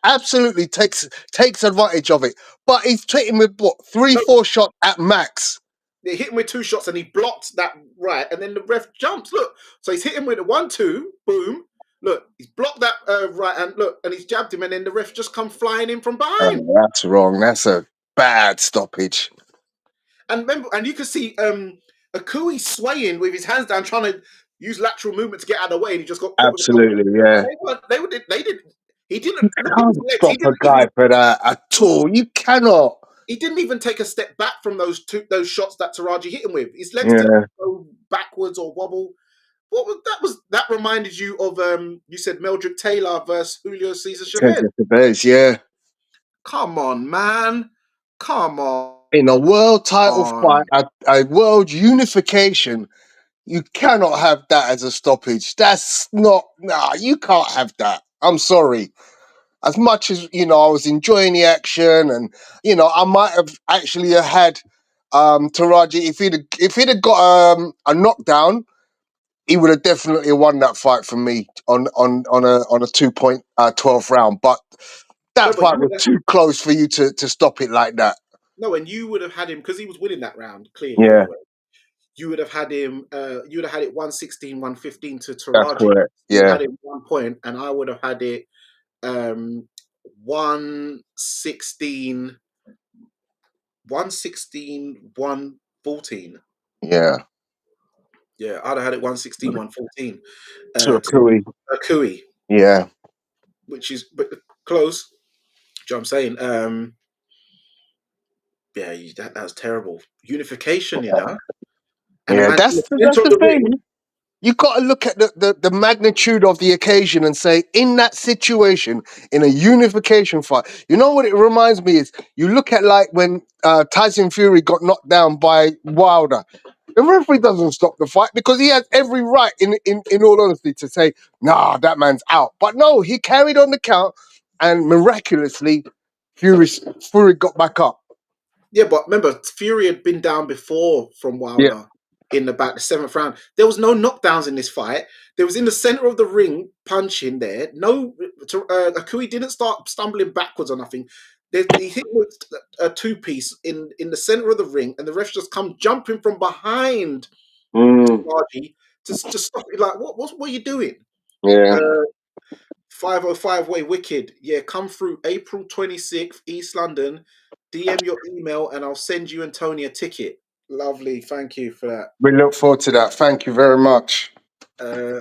absolutely takes advantage of it. But he's hitting with what, three, No, 4 shots at max. they hit him with 2 shots and he blocked that right, and then the ref jumps. Look, so he's hit him with a 1-2, boom. Look, he's blocked that right, and look, and he's jabbed him, and then the ref just come flying in from behind. Oh, that's wrong. That's a bad stoppage. And remember, and you can see Akui swaying with his hands down, trying to use lateral movement to get out of the way, and he just got caught with the elbow. Absolutely, yeah. They did. He didn't You look at his can't legs. stop a guy for that at all. You cannot. He didn't even take a step back from those shots that Taraji hit him with. His legs didn't Yeah, go backwards or wobble. What was that? That reminded you of you said Meldrick Taylor versus Julio Cesar Chavez. Cedric Chavez, yeah. Come on, man. Come on. In a world title fight, a world unification, you cannot have that as a stoppage. That's not, nah, you can't have that. I'm sorry. As much as, I was enjoying the action and, I might have actually had Taraji, if he'd have got a knockdown, he would have definitely won that fight for me on a 2-point 12th round. But No, that but fight was too close for you to stop it like that. no, and you would have had him because he was winning that round clearly Yeah, anyway. You would have had him. You would have had it 116, 115 to that's Taraji. correct. You would Yeah. have had it 1 point, and I would have had it 116, 116, 114. Yeah. Yeah, I'd have had it 116, 114 To a to Kui. Akui, Yeah. which is close. Do you know what I'm saying? Yeah, that was terrible. Unification, you know. And the Yeah, man's in the that's center of the the ring. thing. You got to look at the magnitude of the occasion and say, in that situation, in a unification fight, you know what it reminds me is? You look at like when Tyson Fury got knocked down by Wilder. The referee doesn't stop the fight because he has every right, in all honesty, to say, nah, that man's out. But no, he carried on the count, and miraculously, Fury got back up. Yeah, but remember, Fury had been down before from Yeah. Wilder in about the seventh round. There was no knockdowns in this fight. There was in the center of the ring punching there. No, Akui didn't start stumbling backwards or nothing. He hit with a two piece in the center of the ring, and the ref just come jumping from behind Mm, Teraji to stop it. Like, what are you doing? yeah. 505 Way Wicked. Yeah, come through April 26th, East London. DM your email and I'll send you and Tony a ticket. Lovely. Thank you for that. We look forward to that. Thank you very much. Uh,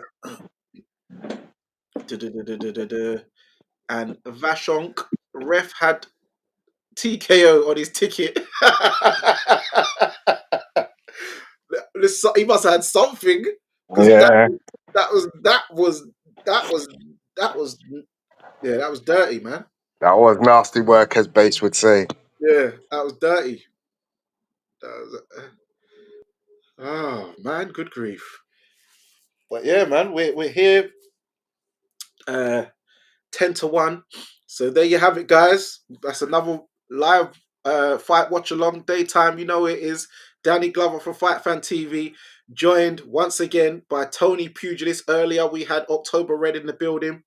and Vashonk, ref had TKO on his ticket. He must have had something because Yeah. that was that was that was that was yeah, that was dirty, man. That was nasty work, as Bass would say. Yeah, that was dirty. That was, oh man, good grief. But yeah, man, we're here, 10-1. So there you have it, guys. That's another live fight watch along daytime. You know it is. Danny Glover from Fight Fan TV, joined once again by Tony Pugilist. Earlier we had October Red in the building.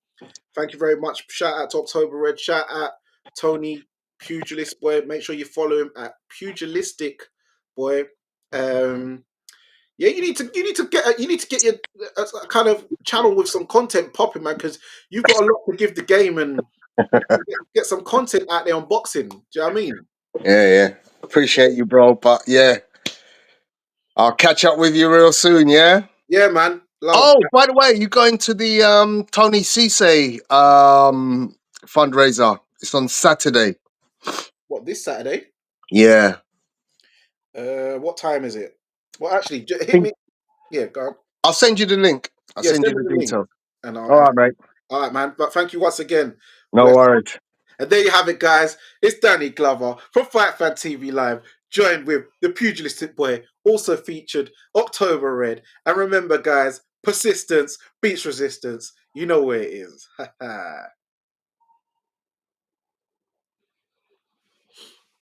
Thank you very much. Shout out to October Red. Shout out Tony Pugilist boy. Make sure you follow him at Pugilistic boy. Yeah, you need to get your a kind of channel with some content popping, man, because you've got a lot to give the game and get some content out there on boxing. Do you know what I mean? Yeah, yeah. Appreciate you, bro. But yeah, I'll catch up with you real soon, yeah? Yeah, man. Love. Oh, by the way, you going to the Tony Cisse fundraiser. It's on Saturday. What, this Saturday? Yeah. What time is it? Well, actually, hit Think- me. Yeah, go on. I'll send you the link. I'll Yeah, send you send me the the link, details. and All right, mate. all right, man. But thank you once again. No Bless. worries. And there you have it, guys. It's Danny Glover from Fight Fan TV Live, joined with the Pugilistic Boy, also featured October Red. And remember, guys, persistence beats resistance. You know where it is.